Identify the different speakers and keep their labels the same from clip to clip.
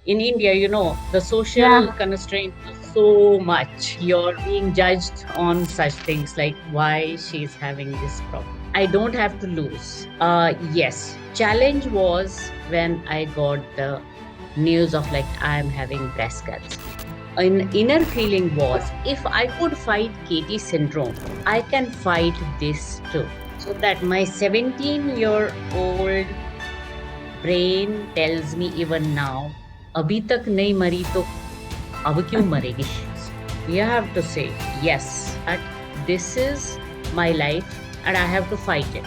Speaker 1: in India, the social
Speaker 2: Yeah.
Speaker 1: constraint is so much. You're being judged on such things like why she's having this problem. I don't have to lose. Yes, challenge was when I got the news of like I'm having breast cancer. An inner feeling was if I could fight Katie syndrome, I can fight this too. So that my 17-year-old brain tells me even now, अभी तक नहीं मरी तो अब क्यों मरेगी? You have to say yes, that this is my life and I have to fight it.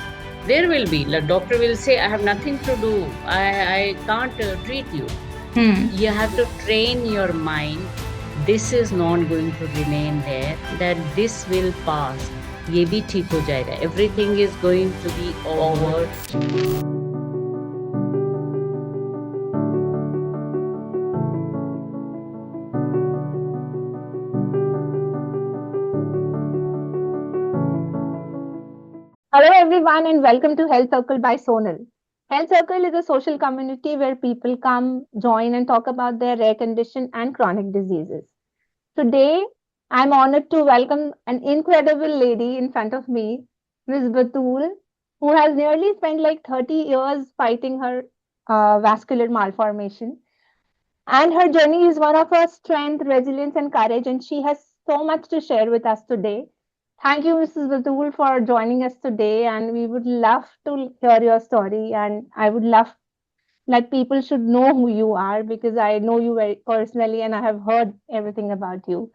Speaker 1: There will be, the doctor will say, I have nothing to do. I can't treat you.
Speaker 2: Hmm.
Speaker 1: You have to train your mind. This is not going to remain there, that this will pass. ये भी ठीक हो जाएगा. Everything is going to be over.
Speaker 2: Hello, everyone, and welcome to Health Circle by Sonal. Health Circle is a social community where people come, join, and talk about their rare condition and chronic diseases. Today, I'm honored to welcome an incredible lady in front of me, Ms. Batul, who has nearly spent like 30 years fighting her vascular malformation. And her journey is one of her strength, resilience, and courage, and she has so much to share with us today. Thank you, Mrs. Batul, for joining us today, and we would love to hear your story. And I would love that people should know who you are because I know you very personally and I have heard everything about you.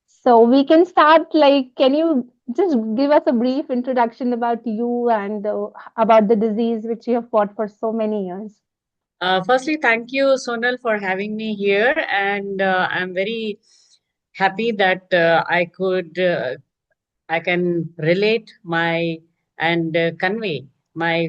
Speaker 2: So we can start like, can you just give us a brief introduction about you and about the disease which you have fought for so many years?
Speaker 1: Firstly, thank you, Sonal, for having me here, and I'm very happy that I can relate my and convey my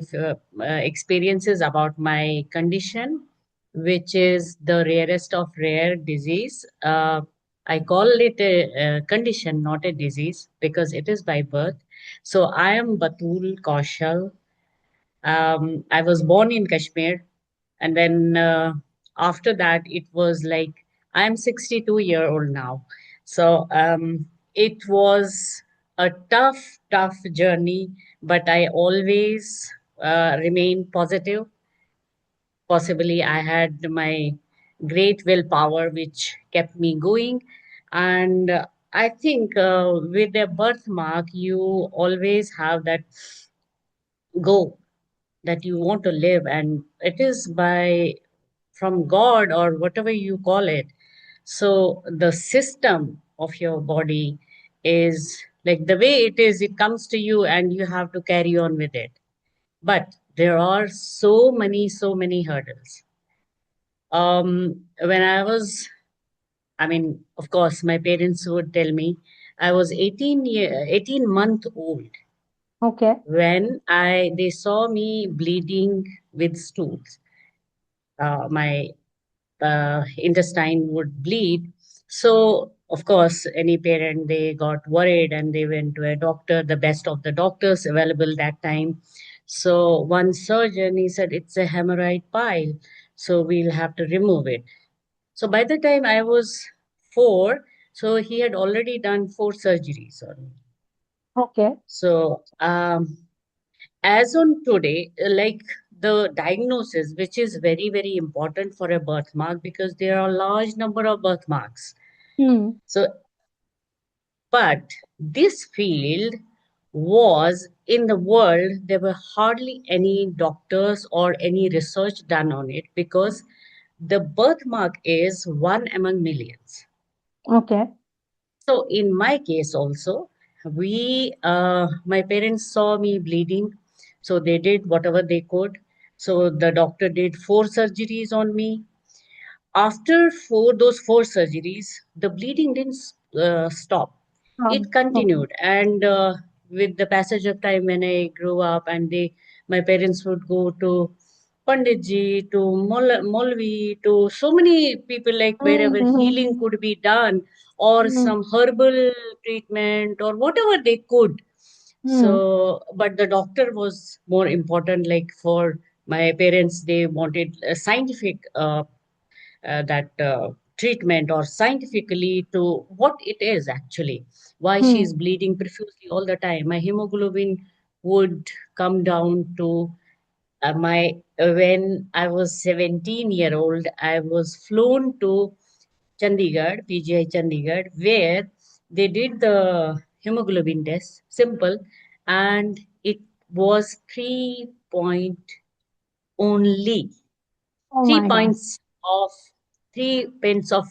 Speaker 1: experiences about my condition, which is the rarest of rare disease. I call it a condition, not a disease, because it is by birth. So I am Batool Kaushal. I was born in Kashmir, and then after that, it was like I'm 62-year-old now. So it was a tough journey, but I always remained positive. Possibly, I had my great willpower, which kept me going. And I think with a birthmark, you always have that go that you want to live, and it is by from God or whatever you call it. So the system of your body is like the way it is, it comes to you and you have to carry on with it. But there are so many hurdles. When I was, I mean, of course, my parents would tell me I was 18-month old
Speaker 2: Okay.
Speaker 1: when they saw me bleeding with stools. My intestine would bleed. So, of course, any parent, they got worried and they went to a doctor, the best of the doctors available that time. So, one surgeon, he said, it's a hemorrhoid pile. So, we'll have to remove it. So, by the time I was 4, so he had already done 4 surgeries on me.
Speaker 2: Okay.
Speaker 1: So, as on today, like the diagnosis, which is very important for a birthmark because there are large number of birthmarks.
Speaker 2: Hmm.
Speaker 1: So, but this field was in the world, there were hardly any doctors or any research done on it because the birthmark is one among millions.
Speaker 2: Okay.
Speaker 1: So in my case also, my parents saw me bleeding, so they did whatever they could. So the doctor did 4 surgeries on me. After those 4 surgeries, the bleeding didn't stop. It
Speaker 2: Okay.
Speaker 1: continued, and with the passage of time, when I grew up, and my parents would go to Panditji, to Molvi, to so many people, like wherever healing
Speaker 2: Mm-hmm.
Speaker 1: could be done, or
Speaker 2: Mm-hmm.
Speaker 1: some herbal treatment, or whatever they could. So, but the doctor was more important. Like for my parents, they wanted a scientific that treatment or scientifically to what it is actually, why she is
Speaker 2: Hmm.
Speaker 1: bleeding profusely all the time. My hemoglobin would come down to my when I was 17-year-old, I was flown to Chandigarh, PGI Chandigarh, where they did the hemoglobin test, simple, and it was 3 point only.
Speaker 2: Oh
Speaker 1: Three
Speaker 2: my God.
Speaker 1: points of 3 pints of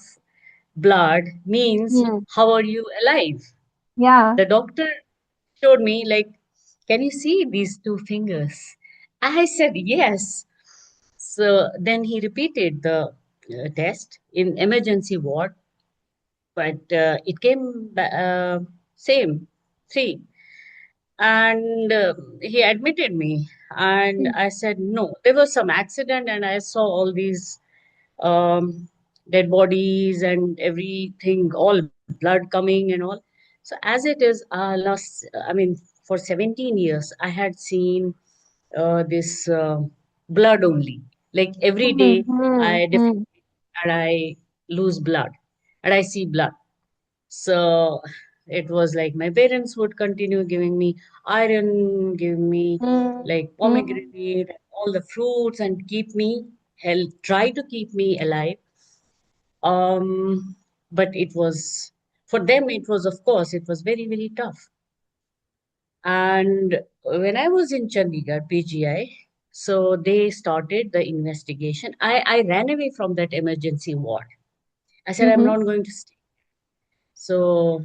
Speaker 1: blood means
Speaker 2: Hmm.
Speaker 1: how are you alive?
Speaker 2: Yeah.
Speaker 1: The doctor showed me like, can you see these two fingers? I said yes. So then he repeated the test in emergency ward, but it came same three, and he admitted me, and
Speaker 2: Hmm.
Speaker 1: I said no. There was some accident, and I saw all these um, dead bodies and everything, all blood coming and all. So as it is, I mean, for 17 years, I had seen this blood only. Like every
Speaker 2: Hmm.
Speaker 1: day,
Speaker 2: Hmm.
Speaker 1: I
Speaker 2: Hmm.
Speaker 1: defecate and I lose blood, and I see blood. So it was like my parents would continue giving me iron, giving me
Speaker 2: Hmm.
Speaker 1: like
Speaker 2: Hmm.
Speaker 1: pomegranate, all the fruits, and keep me health, try to keep me alive. Um, but it was for them. It was, of course, it was very very tough. And when I was in Chandigarh, PGI, so they started the investigation. I ran away from that emergency ward. I said, I'm
Speaker 2: Hmm.
Speaker 1: not going to stay. So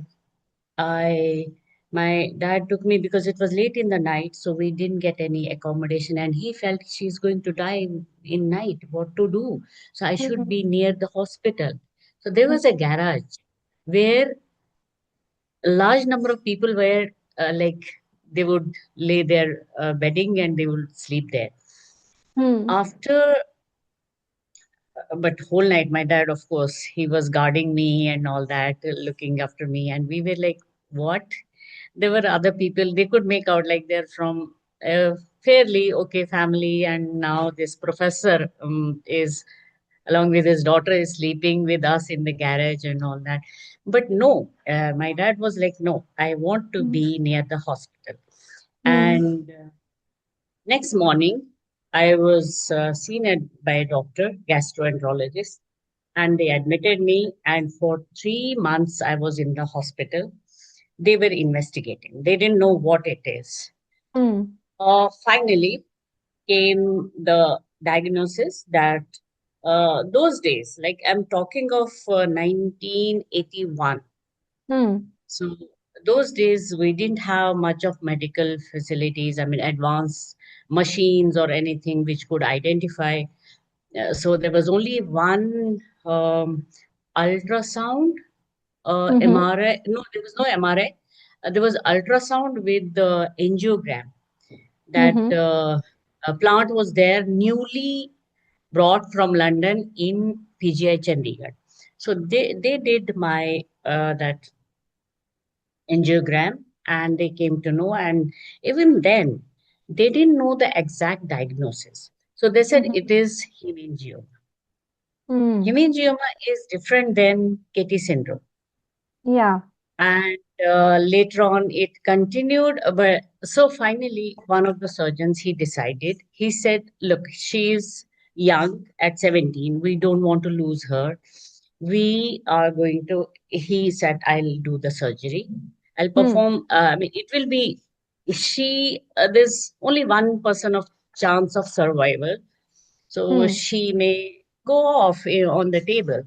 Speaker 1: I, my dad took me because it was late in the night, so we didn't get any accommodation, and he felt she's going to die in night. What to do? So I should
Speaker 2: Hmm.
Speaker 1: be near the hospital. So there was a garage where a large number of people were like they would lay their bedding and they would sleep there.
Speaker 2: Hmm.
Speaker 1: After, but whole night, my dad, of course, he was guarding me and all that, looking after me, and we were like, what? There were other people, they could make out like they're from a fairly okay family, and now this professor is along with his daughter is sleeping with us in the garage and all that. But no, my dad was like, no, I want to
Speaker 2: Hmm.
Speaker 1: be near the hospital.
Speaker 2: Hmm.
Speaker 1: And next morning, I was seen by a doctor, gastroenterologist, and they admitted me. And for 3 months, I was in the hospital. They were investigating. They didn't know what it is.
Speaker 2: Hmm.
Speaker 1: Finally, came the diagnosis that those days, like I'm talking of 1981.
Speaker 2: Hmm.
Speaker 1: So those days we didn't have much of medical facilities. I mean, advanced machines or anything which could identify. So there was only one ultrasound,
Speaker 2: Hmm.
Speaker 1: MRI. No, there was no MRI. There was ultrasound with the angiogram. That
Speaker 2: Hmm.
Speaker 1: a plant was there, newly brought from London in PGI Chandigarh. So they did my that angiogram, and they came to know, and even then they didn't know the exact diagnosis. So they said it
Speaker 2: Hmm.
Speaker 1: is hemangioma.
Speaker 2: Hmm.
Speaker 1: Hemangioma is different than Katie syndrome.
Speaker 2: Yeah.
Speaker 1: And later on it continued, but so finally one of the surgeons, he decided, he said, look, she's young at 17, we don't want to lose her. We are going to, he said, I'll do the surgery, I'll
Speaker 2: Hmm.
Speaker 1: perform, I mean, it will be, she there's only 1% of chance of survival, so
Speaker 2: Hmm.
Speaker 1: she may go off, on the table,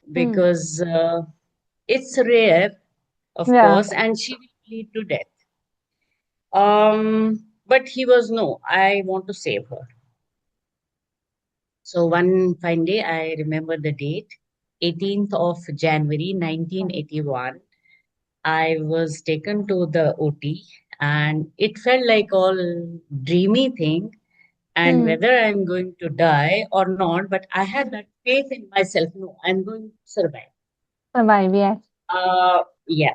Speaker 2: Hmm.
Speaker 1: because it's rare, of
Speaker 2: Yeah.
Speaker 1: course, and she will bleed to death. But he was, no, I want to save her. So one fine day, I remember the date, 18th of January, 1981. I was taken to the OT, and it felt like all dreamy thing, and
Speaker 2: Hmm.
Speaker 1: whether I'm going to die or not, but I had that faith in myself. No, I'm going to survive.
Speaker 2: Survive. Yes.
Speaker 1: Yeah.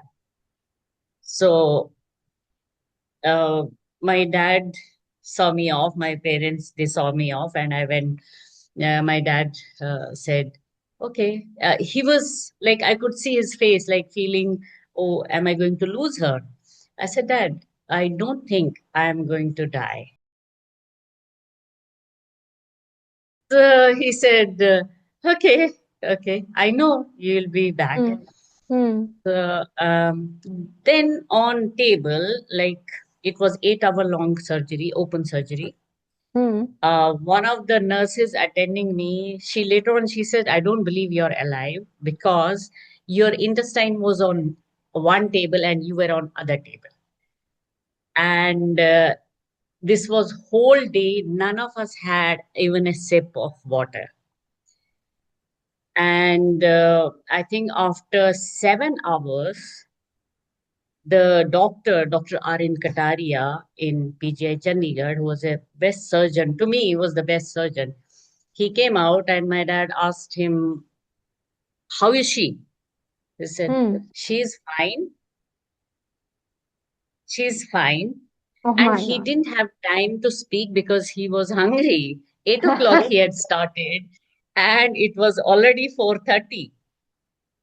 Speaker 1: So uh, my dad saw me off, my parents, they saw me off, and I went. My dad said, Okay. He was like, I could see his face, like feeling, oh, am I going to lose her? I said, Dad, I don't think I am going to die. So he said, okay, okay, I know you'll be back.
Speaker 2: Hmm. Hmm.
Speaker 1: So, then on table, like it was 8 hour long surgery, open surgery.
Speaker 2: Hmm.
Speaker 1: One of the nurses attending me, she later on she said, I don't believe you're alive because your intestine was on one table and you were on other table. And this was whole day, none of us had even a sip of water. And I think after 7 hours, the doctor, Dr. Arin Kataria in PGI Chandigarh, who was a best surgeon, to me, he was the best surgeon. He came out and my dad asked him, how is she? He said,
Speaker 2: Hmm.
Speaker 1: she's fine, she's fine.
Speaker 2: Oh
Speaker 1: And
Speaker 2: my
Speaker 1: he
Speaker 2: God.
Speaker 1: didn't have time to speak because he was hungry. 8 o'clock he had started and it was already 4:30.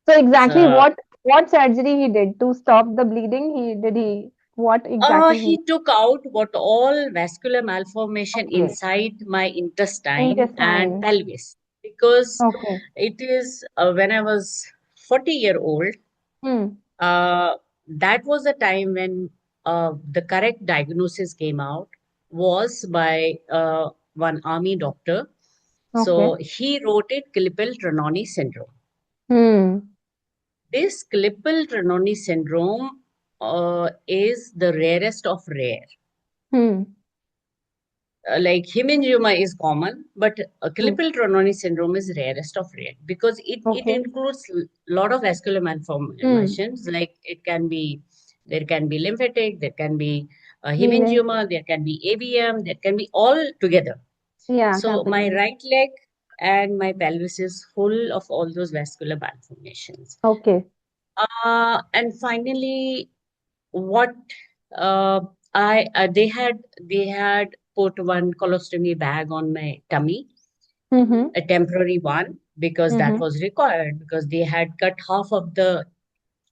Speaker 2: So exactly
Speaker 1: So
Speaker 2: what surgery he did to stop the bleeding? He what exactly he
Speaker 1: he took out what all vascular malformation
Speaker 2: okay.
Speaker 1: inside my intestine and
Speaker 2: Intestine.
Speaker 1: pelvis because
Speaker 2: Okay.
Speaker 1: it is when I was 40-year old,
Speaker 2: Hmm.
Speaker 1: uh, that was the time when the correct diagnosis came out was by one army doctor.
Speaker 2: Okay.
Speaker 1: So he wrote it Klippel-Trenaunay syndrome.
Speaker 2: Hmm.
Speaker 1: This Klippel-Trenaunay syndrome is the rarest of rare.
Speaker 2: Hmm.
Speaker 1: Like hemangioma is common, but
Speaker 2: Hmm.
Speaker 1: Klippel-Trenaunay syndrome is rarest of rare because it
Speaker 2: Okay.
Speaker 1: includes a lot of vascular
Speaker 2: Hmm.
Speaker 1: malformations. Like there can be lymphatic, there can be
Speaker 2: Venous.
Speaker 1: hemangioma, there can be AVM, there can be all together.
Speaker 2: Yeah,
Speaker 1: So my
Speaker 2: capillary.
Speaker 1: right leg and my pelvis is full of all those vascular malformations.
Speaker 2: Okay.
Speaker 1: And finally, what uh, I they had put one colostomy bag on my tummy,
Speaker 2: Mm-hmm.
Speaker 1: a temporary one, because that
Speaker 2: Mm-hmm.
Speaker 1: was required because they had cut half of the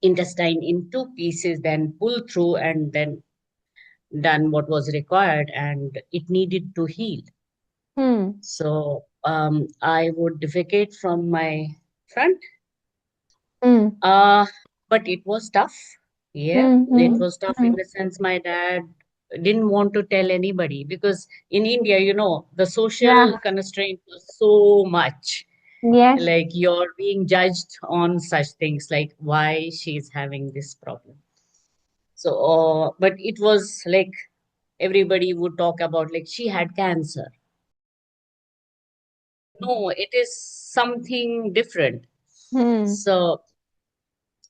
Speaker 1: intestine in two pieces, then pulled through and then done what was required, and it needed to heal.
Speaker 2: Hmm.
Speaker 1: So I would defecate from my front.
Speaker 2: Hmm.
Speaker 1: Uh, but it was tough. Yeah,
Speaker 2: Hmm.
Speaker 1: it
Speaker 2: Hmm.
Speaker 1: was tough
Speaker 2: Hmm.
Speaker 1: in the sense my dad didn't want to tell anybody because in India, the social
Speaker 2: Yeah.
Speaker 1: constraint was so much.
Speaker 2: Yes.
Speaker 1: Like you're being judged on such things, like why she's having this problem. So, but it was like everybody would talk about like she had cancer. No, it is something different.
Speaker 2: Hmm.
Speaker 1: So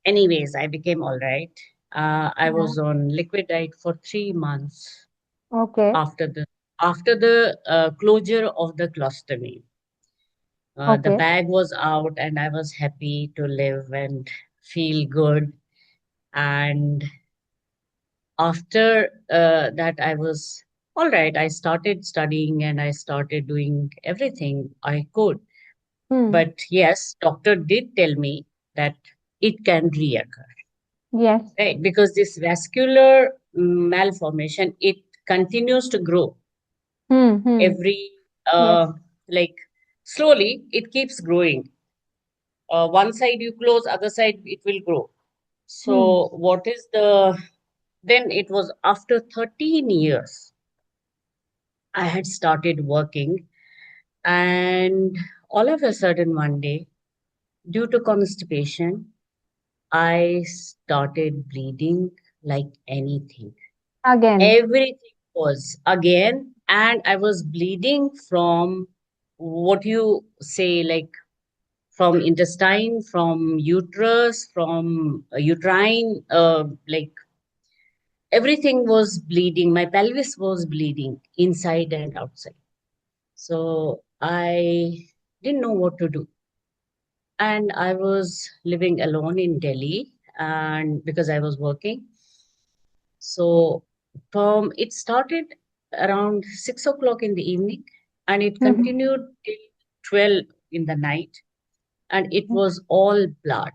Speaker 1: anyways, I became all right. I
Speaker 2: Yeah.
Speaker 1: was on liquid diet for 3 months
Speaker 2: Okay.
Speaker 1: after the closure of the colostomy. The
Speaker 2: Okay.
Speaker 1: bag was out, and I was happy to live and feel good. And after that, I was all right. I started studying, and I started doing everything I could.
Speaker 2: Hmm.
Speaker 1: But yes, doctor did tell me that it can reoccur.
Speaker 2: Yes.
Speaker 1: Right, because this vascular malformation, it continues to grow
Speaker 2: Hmm. Hmm.
Speaker 1: every,
Speaker 2: Yes.
Speaker 1: like slowly, it keeps growing. One side you close, other side it will grow.
Speaker 2: Hmm.
Speaker 1: So then it was after 13 years, I had started working and all of a sudden one day, due to constipation, I started bleeding like anything.
Speaker 2: Again.
Speaker 1: Everything was again, and I was bleeding from what you say, like from intestine, from uterus, from uterine, like everything was bleeding. My pelvis was bleeding inside and outside. So I didn't know what to do. And I was living alone in Delhi, and because I was working. So from it started around 6 o'clock in the evening and it
Speaker 2: Hmm.
Speaker 1: continued till 12 in the night. and it was all blood.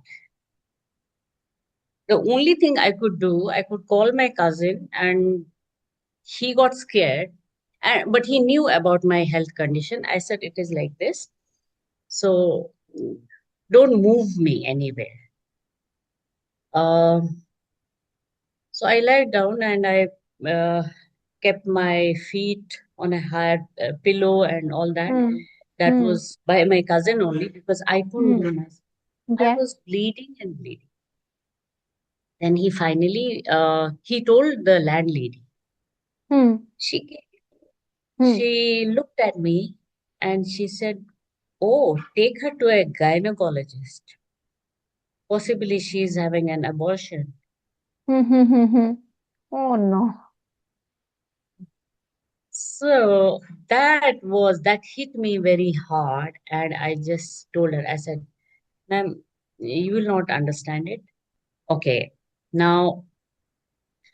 Speaker 1: The only thing I could do, I could call my cousin, and he got scared. But he knew about my health condition. I said, it is like this. So don't move me anywhere. Um, so I lied down and I uh, kept my feet on a higher pillow and all that.
Speaker 2: Hmm.
Speaker 1: That
Speaker 2: Hmm.
Speaker 1: was by my cousin only because I couldn't
Speaker 2: Hmm.
Speaker 1: do myself. I
Speaker 2: Yes.
Speaker 1: was bleeding and bleeding. Then he finally he told the landlady.
Speaker 2: Hmm.
Speaker 1: She came,
Speaker 2: Hmm.
Speaker 1: she looked at me and she said, "Oh, take her to a gynecologist. Possibly she's having an abortion."
Speaker 2: Hmm. Hmm. Hmm. Hmm. Oh no.
Speaker 1: So that hit me very hard, and I just told her, I said, "Ma'am, you will not understand it." Okay, now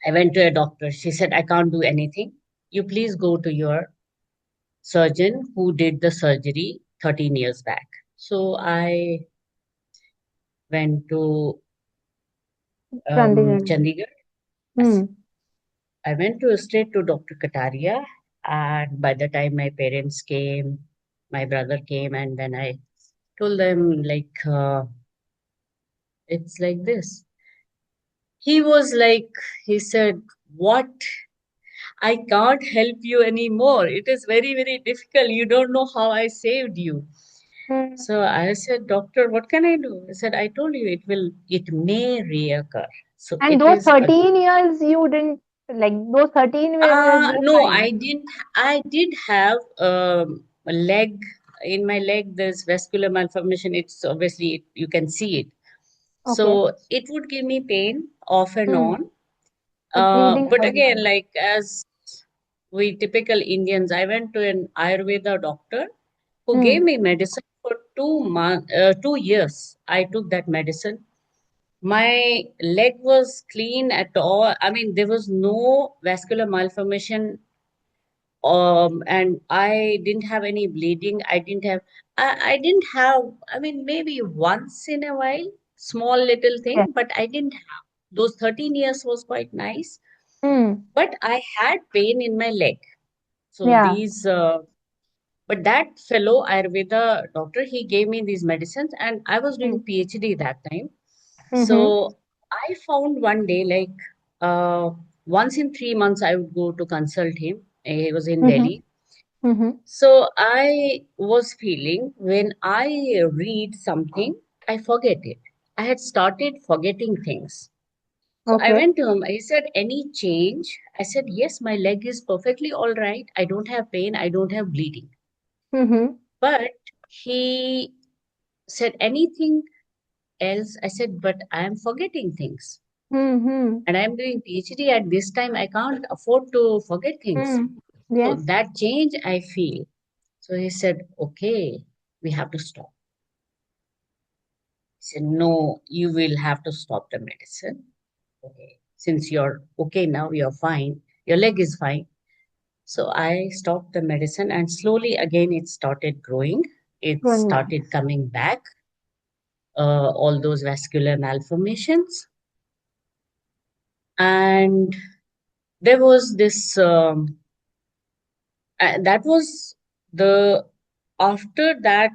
Speaker 1: I went to a doctor. She said, "I can't do anything. You please go to your surgeon who did the surgery 13 years back." So I went to
Speaker 2: Chandigarh.
Speaker 1: Chandigarh. Yes.
Speaker 2: Hmm.
Speaker 1: I went to straight to Dr. Kataria, and by the time my parents came, my brother came, and then I told them like it's like this. He was like, he said, "What? I can't help you anymore. It is very, very difficult. You don't know how I saved you."
Speaker 2: Hmm.
Speaker 1: So I said, "Doctor, what can I do?" I said, "I told you it may reoccur." So
Speaker 2: And
Speaker 1: it
Speaker 2: those
Speaker 1: is a
Speaker 2: 13 years you didn't like those 13 years were
Speaker 1: no,
Speaker 2: fine.
Speaker 1: I didn't. I did have a leg in my leg. There's vascular malformation. It's obviously you can see it.
Speaker 2: Okay.
Speaker 1: So it would give me pain off and
Speaker 2: Hmm.
Speaker 1: on.
Speaker 2: But bleeding
Speaker 1: But
Speaker 2: was
Speaker 1: again,
Speaker 2: not.
Speaker 1: like as we typical Indians, I went to an Ayurveda doctor who gave
Speaker 2: Hmm.
Speaker 1: me medicine for 2 months, 2 years. I took that medicine. My leg was clean at all. I mean, there was no vascular malformation, and I didn't have any bleeding. I didn't have, I mean, maybe once in a while, small little
Speaker 2: Yes.
Speaker 1: thing, but I didn't have. Those 13 years was quite nice,
Speaker 2: Hmm.
Speaker 1: but I had pain in my leg. So
Speaker 2: Yeah.
Speaker 1: but that fellow Ayurveda doctor, he gave me these medicines, and I was
Speaker 2: Hmm.
Speaker 1: doing PhD that time.
Speaker 2: Mm-hmm.
Speaker 1: So I found one day, like once in 3 months, I would go to consult him. He was in
Speaker 2: Mm-hmm.
Speaker 1: Delhi.
Speaker 2: Mm-hmm.
Speaker 1: So I was feeling when I read something, I forget it. I had started forgetting things. So I
Speaker 2: Okay.
Speaker 1: went to him. I said, "Any change?" I said, "Yes, my leg is perfectly all right. I don't have pain. I don't have bleeding."
Speaker 2: Mm-hmm.
Speaker 1: But he said, "Anything else?" I said, "But I am forgetting things.
Speaker 2: Mm-hmm.
Speaker 1: And I am doing PhD at this time. I can't afford to forget things."
Speaker 2: Mm.
Speaker 1: So
Speaker 2: Yes.
Speaker 1: that change I feel. So he said, "Okay, we have to stop." He said, "No, you will have to stop the medicine. Okay. Since you're okay now, you're fine. Your leg is fine." So I stopped the medicine and slowly again it started growing. It
Speaker 2: Going back.
Speaker 1: started coming back, all those vascular malformations. And there was this, that was the, after that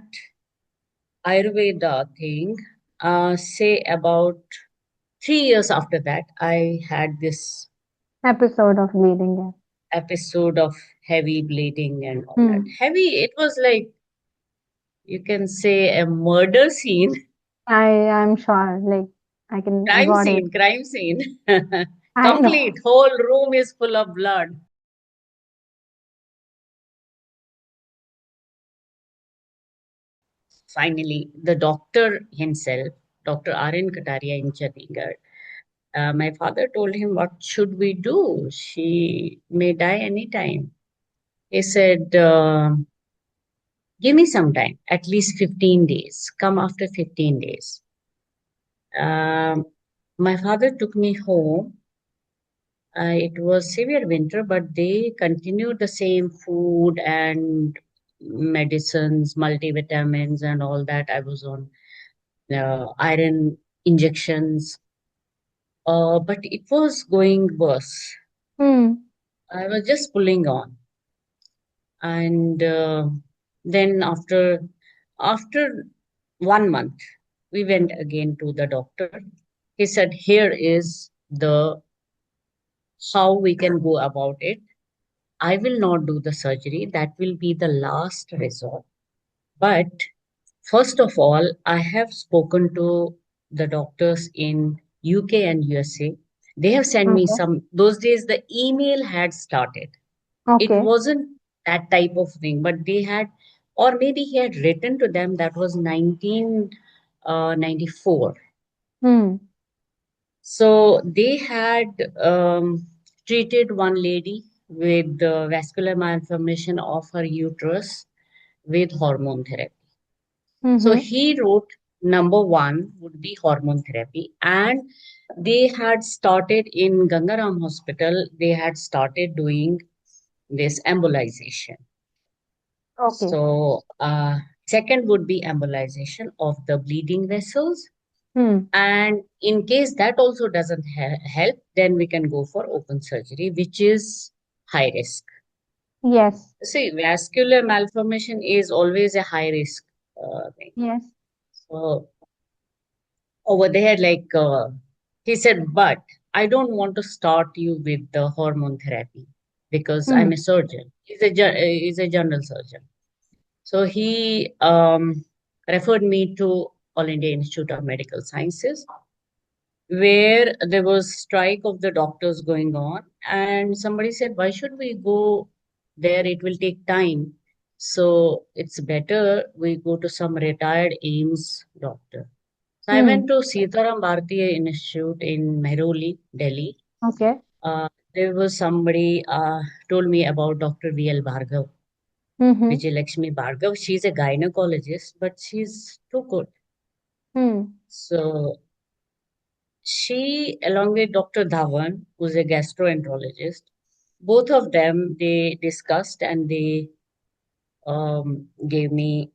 Speaker 1: Ayurveda thing, say about 3 years after that, I had this
Speaker 2: Episode of bleeding. Yeah.
Speaker 1: episode of heavy bleeding and all that.
Speaker 2: Hmm.
Speaker 1: Heavy, it was like, you can say, a murder scene,
Speaker 2: I'm sure. Like I got it.
Speaker 1: crime scene.
Speaker 2: I know.
Speaker 1: Complete, whole room is full of blood. Finally, the doctor himself, Dr. R.N. Kataria in Chandigarh, my father told him, "What should we do? She may die anytime." He said, "Give me some time, at least 15 days. Come after 15 days." Um, my father took me home. It was severe winter, but they continued the same food and medicines, multivitamins, and all that I was on. iron injections, but it was going worse.
Speaker 2: Hmm.
Speaker 1: I was just pulling on, and then after 1 month, we went again to the doctor. He said, "Here is the how we can go about it. I will not do the surgery. That will be the last resort. But first of all, I have spoken to the doctors in UK and USA. They have sent me
Speaker 2: Okay.
Speaker 1: some, those days the email had started. It
Speaker 2: Okay.
Speaker 1: wasn't that type of thing, but they had, or maybe he had written to them, that was 1994.
Speaker 2: Hmm.
Speaker 1: So they had treated one lady with vascular malformation of her uterus with hormone therapy. So
Speaker 2: Mm-hmm.
Speaker 1: he wrote number one would be hormone therapy, and they had started in Gangaram Hospital. They had started doing this embolization.
Speaker 2: Okay.
Speaker 1: So second would be embolization of the bleeding vessels,
Speaker 2: Hmm.
Speaker 1: and in case that also doesn't help, then we can go for open surgery, which is high risk.
Speaker 2: Yes.
Speaker 1: See, vascular malformation is always a high risk thing.
Speaker 2: Yes.
Speaker 1: So over there, like he said, but I don't want to start you with the hormone therapy because I'm a
Speaker 2: Hmm.
Speaker 1: surgeon. He's a general surgeon. So he referred me to All India Institute of Medical Sciences, where there was strike of the doctors going on, and somebody said, why should we go there? It will take time. So it's better we go to some retired AIMS doctor. So I went
Speaker 2: Hmm.
Speaker 1: to Sitaram Bharatiya Institute in Mehroli, Delhi.
Speaker 2: Okay.
Speaker 1: There was somebody told me about Dr. VL Bhargav,
Speaker 2: Mm-hmm.
Speaker 1: Vijay Bhargav. She's a gynecologist, but she's too good.
Speaker 2: Hmm.
Speaker 1: So she, along with Dr. Dhawan, who's a gastroenterologist, both of them, they discussed and they gave me,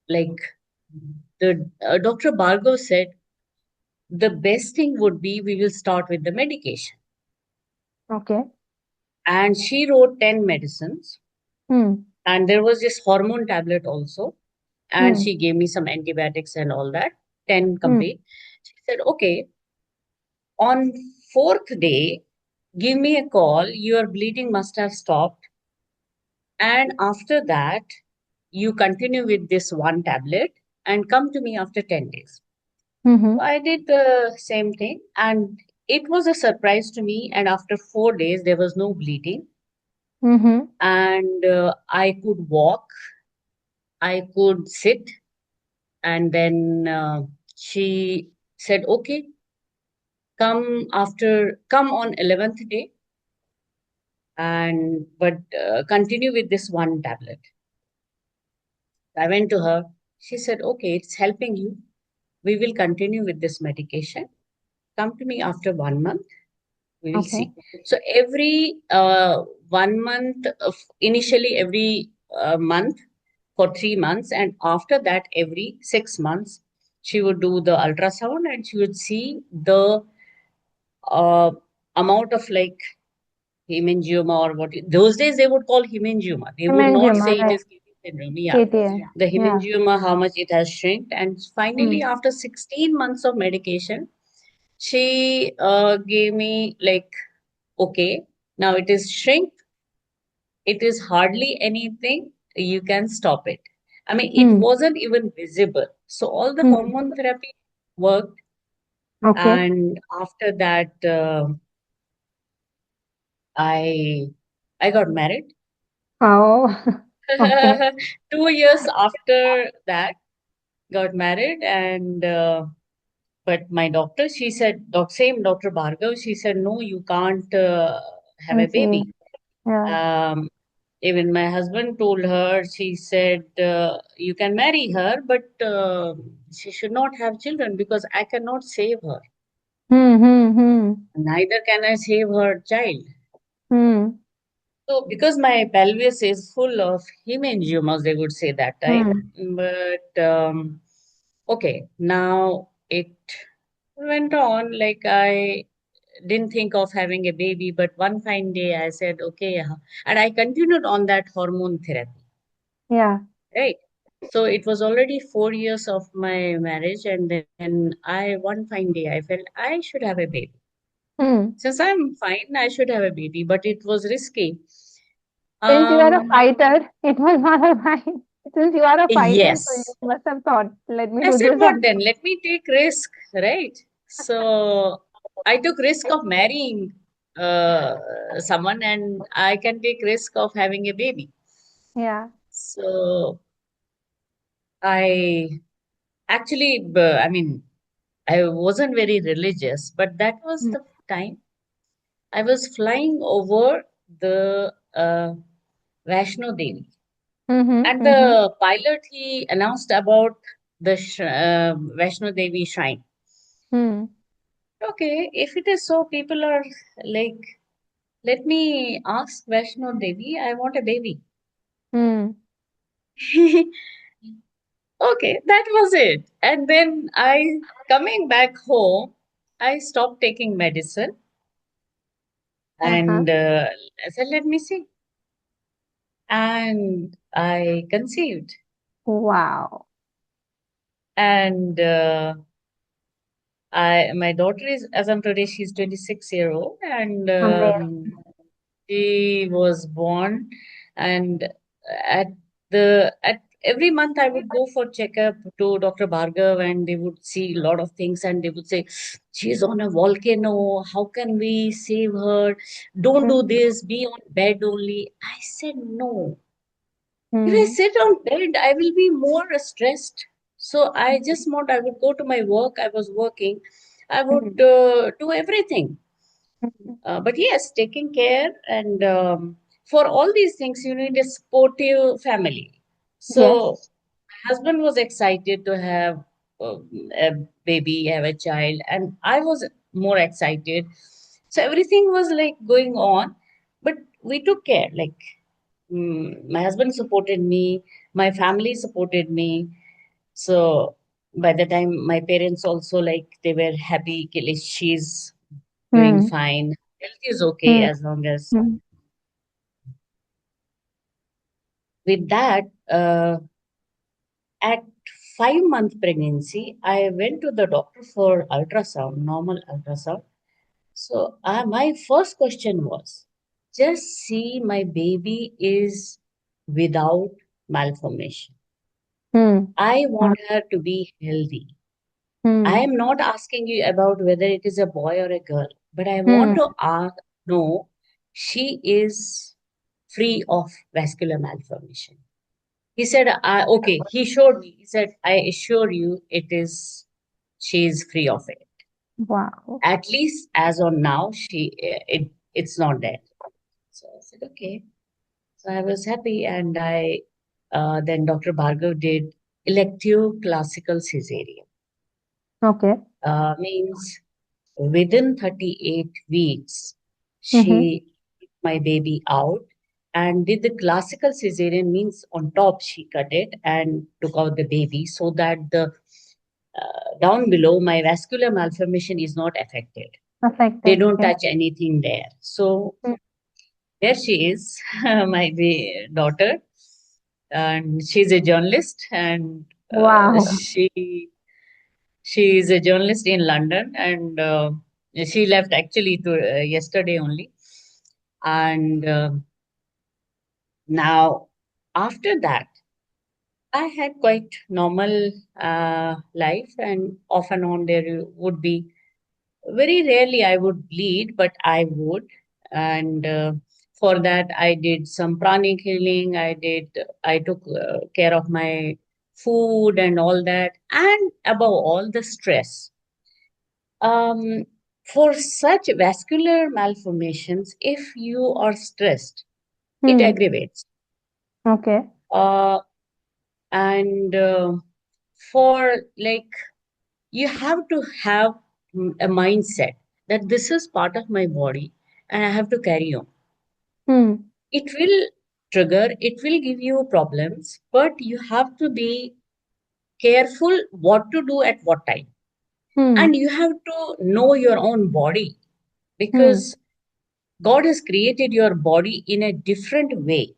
Speaker 1: like, the Dr. Bhargav said the best thing would be we will start with the medication.
Speaker 2: Okay.
Speaker 1: And she wrote 10 medicines,
Speaker 2: Hmm.
Speaker 1: and there was this hormone tablet also, and
Speaker 2: Hmm.
Speaker 1: she gave me some antibiotics and all that, 10
Speaker 2: Hmm.
Speaker 1: complete. She said, okay, on fourth day, give me a call, your bleeding must have stopped, and after that you continue with this one tablet and come to me after 10 days. So
Speaker 2: Mm-hmm.
Speaker 1: I did the same thing, and it was a surprise to me, and after 4 days there was no bleeding,
Speaker 2: Mm-hmm.
Speaker 1: and I could walk, I could sit, and then she said, okay, come on 11th day, and but continue with this one tablet. I went to her. She said, okay, it's helping you. We will continue with this medication. Come to me after 1 month. We will
Speaker 2: Okay.
Speaker 1: see. So every 1 month, of, initially every month for 3 months, and after that every 6 months, she would do the ultrasound and she would see the uh, amount of, like, hemangioma, or what those days they would call hemangioma. They would not
Speaker 2: Hemangioma,
Speaker 1: say it
Speaker 2: right.
Speaker 1: is kidney syndrome. Yeah,
Speaker 2: KTA.
Speaker 1: the
Speaker 2: Yeah.
Speaker 1: hemangioma, how much it has shrinked, and finally
Speaker 2: Hmm.
Speaker 1: after 16 months of medication, she gave me, like, okay, now it is shrink, it is hardly anything, you can stop it. I mean, it
Speaker 2: Hmm.
Speaker 1: wasn't even visible. So all the
Speaker 2: Hmm.
Speaker 1: hormone therapy worked,
Speaker 2: Okay.
Speaker 1: and after that, I I got married.
Speaker 2: Oh. Okay.
Speaker 1: 2 years after that, got married, and but my doctor, she said, same Dr. Bhargav, she said, no, you can't have a
Speaker 2: I see.
Speaker 1: baby.
Speaker 2: Yeah.
Speaker 1: Um, Even my husband told her, she said, you can marry her, but she should not have children because I cannot save her.
Speaker 2: Hmm. Hmm. Hmm.
Speaker 1: Neither can I save her child.
Speaker 2: Hmm.
Speaker 1: So, because my pelvis is full of hemangiomas, they would say that time.
Speaker 2: Hmm.
Speaker 1: But Okay, now it went on like I didn't think of having a baby, but one fine day I said, okay, and I continued on that hormone therapy,
Speaker 2: Yeah.
Speaker 1: right? So it was already 4 years of my marriage, and then one fine day, I felt I should have a baby.
Speaker 2: Hmm.
Speaker 1: Since I'm fine, I should have a baby, but it was risky.
Speaker 2: Since you are a
Speaker 1: Um,
Speaker 2: fighter, it was not a fight. Since you are a fighter, so you
Speaker 1: yes.
Speaker 2: must have thought, let me
Speaker 1: I
Speaker 2: do
Speaker 1: said,
Speaker 2: this.
Speaker 1: what then? Let me take risk, right? So I took risk of marrying someone, and I can take risk of having a baby.
Speaker 2: Yeah.
Speaker 1: So I actually, I mean, I wasn't very religious, but that was
Speaker 2: Hmm.
Speaker 1: the time I was flying over the Vaishno Devi,
Speaker 2: Mm-hmm.
Speaker 1: and
Speaker 2: Mm-hmm.
Speaker 1: the pilot he announced about the Vaishno Devi shrine.
Speaker 2: Hmm.
Speaker 1: Okay, if it is so, people are like, let me ask Vaishno Devi, I want a baby.
Speaker 2: Hmm.
Speaker 1: Okay, that was it. And then coming back home, I stopped taking medicine
Speaker 2: Uh-huh.
Speaker 1: and I said, let me see. And I conceived.
Speaker 2: Wow.
Speaker 1: And my daughter is, as on today, she's 26-year-old, and
Speaker 2: Amazing.
Speaker 1: she was born, and at at every month I would go for checkup to Dr. Bhargav, and they would see a lot of things, and they would say, "She's on a volcano. How can we save her? Don't
Speaker 2: Hmm.
Speaker 1: do this. Be on bed only." I said, "No. If I
Speaker 2: Hmm.
Speaker 1: sit on bed, I will be more stressed. So I just want. I would go to my work. I was working. I would
Speaker 2: Hmm.
Speaker 1: do everything."
Speaker 2: Hmm.
Speaker 1: But yes, taking care and for all these things, you need a supportive family. So
Speaker 2: Yes.
Speaker 1: my husband was excited to have a baby, have a child, and I was more excited. So everything was like going on, but we took care. Like my husband supported me, my family supported me. So by the time my parents also like they were happy, "Ki, like, she's doing
Speaker 2: Hmm.
Speaker 1: fine. Health is okay
Speaker 2: Hmm.
Speaker 1: as long as."
Speaker 2: Hmm.
Speaker 1: With that, at 5 month pregnancy, I went to the doctor for ultrasound, normal ultrasound. So my first question was, just see my baby is without malformation.
Speaker 2: Hmm.
Speaker 1: I want her to be healthy. I
Speaker 2: Hmm.
Speaker 1: am not asking you about whether it is a boy or a girl, but I want
Speaker 2: Hmm.
Speaker 1: to know she is free of vascular malformation. He said, okay, he showed me. He said, I assure you she is free of it.
Speaker 2: Wow.
Speaker 1: At least as on now, it's not there. So I said, okay. So I was happy. And then Dr. Bhargav did elective classical cesarean.
Speaker 2: Okay.
Speaker 1: Means within 38 weeks,
Speaker 2: Mm-hmm.
Speaker 1: she took my baby out and did the classical cesarean, means on top she cut it and took out the baby so that the down below my vascular malformation is not affected. They
Speaker 2: Affected.
Speaker 1: don't
Speaker 2: Okay.
Speaker 1: touch anything there. So
Speaker 2: Hmm.
Speaker 1: there she is, my daughter, and she's a journalist, and
Speaker 2: Wow.
Speaker 1: she is a journalist in London, and she left actually to yesterday only. And now, after that, I had quite normal life, and off and on there would be very rarely I would bleed, but I would, and for that I did some pranic healing. I took care of my food and all that, and above all the stress. Um, for such vascular malformations, if you are stressed, it
Speaker 2: Hmm.
Speaker 1: aggravates.
Speaker 2: Okay.
Speaker 1: Uh, and for like, you have to have a mindset that this is part of my body and I have to carry on.
Speaker 2: Hmm.
Speaker 1: It will trigger, it will give you problems, but you have to be careful what to do at what time.
Speaker 2: Hmm.
Speaker 1: And you have to know your own body,
Speaker 2: Hmm.
Speaker 1: because God has created your body in a different way.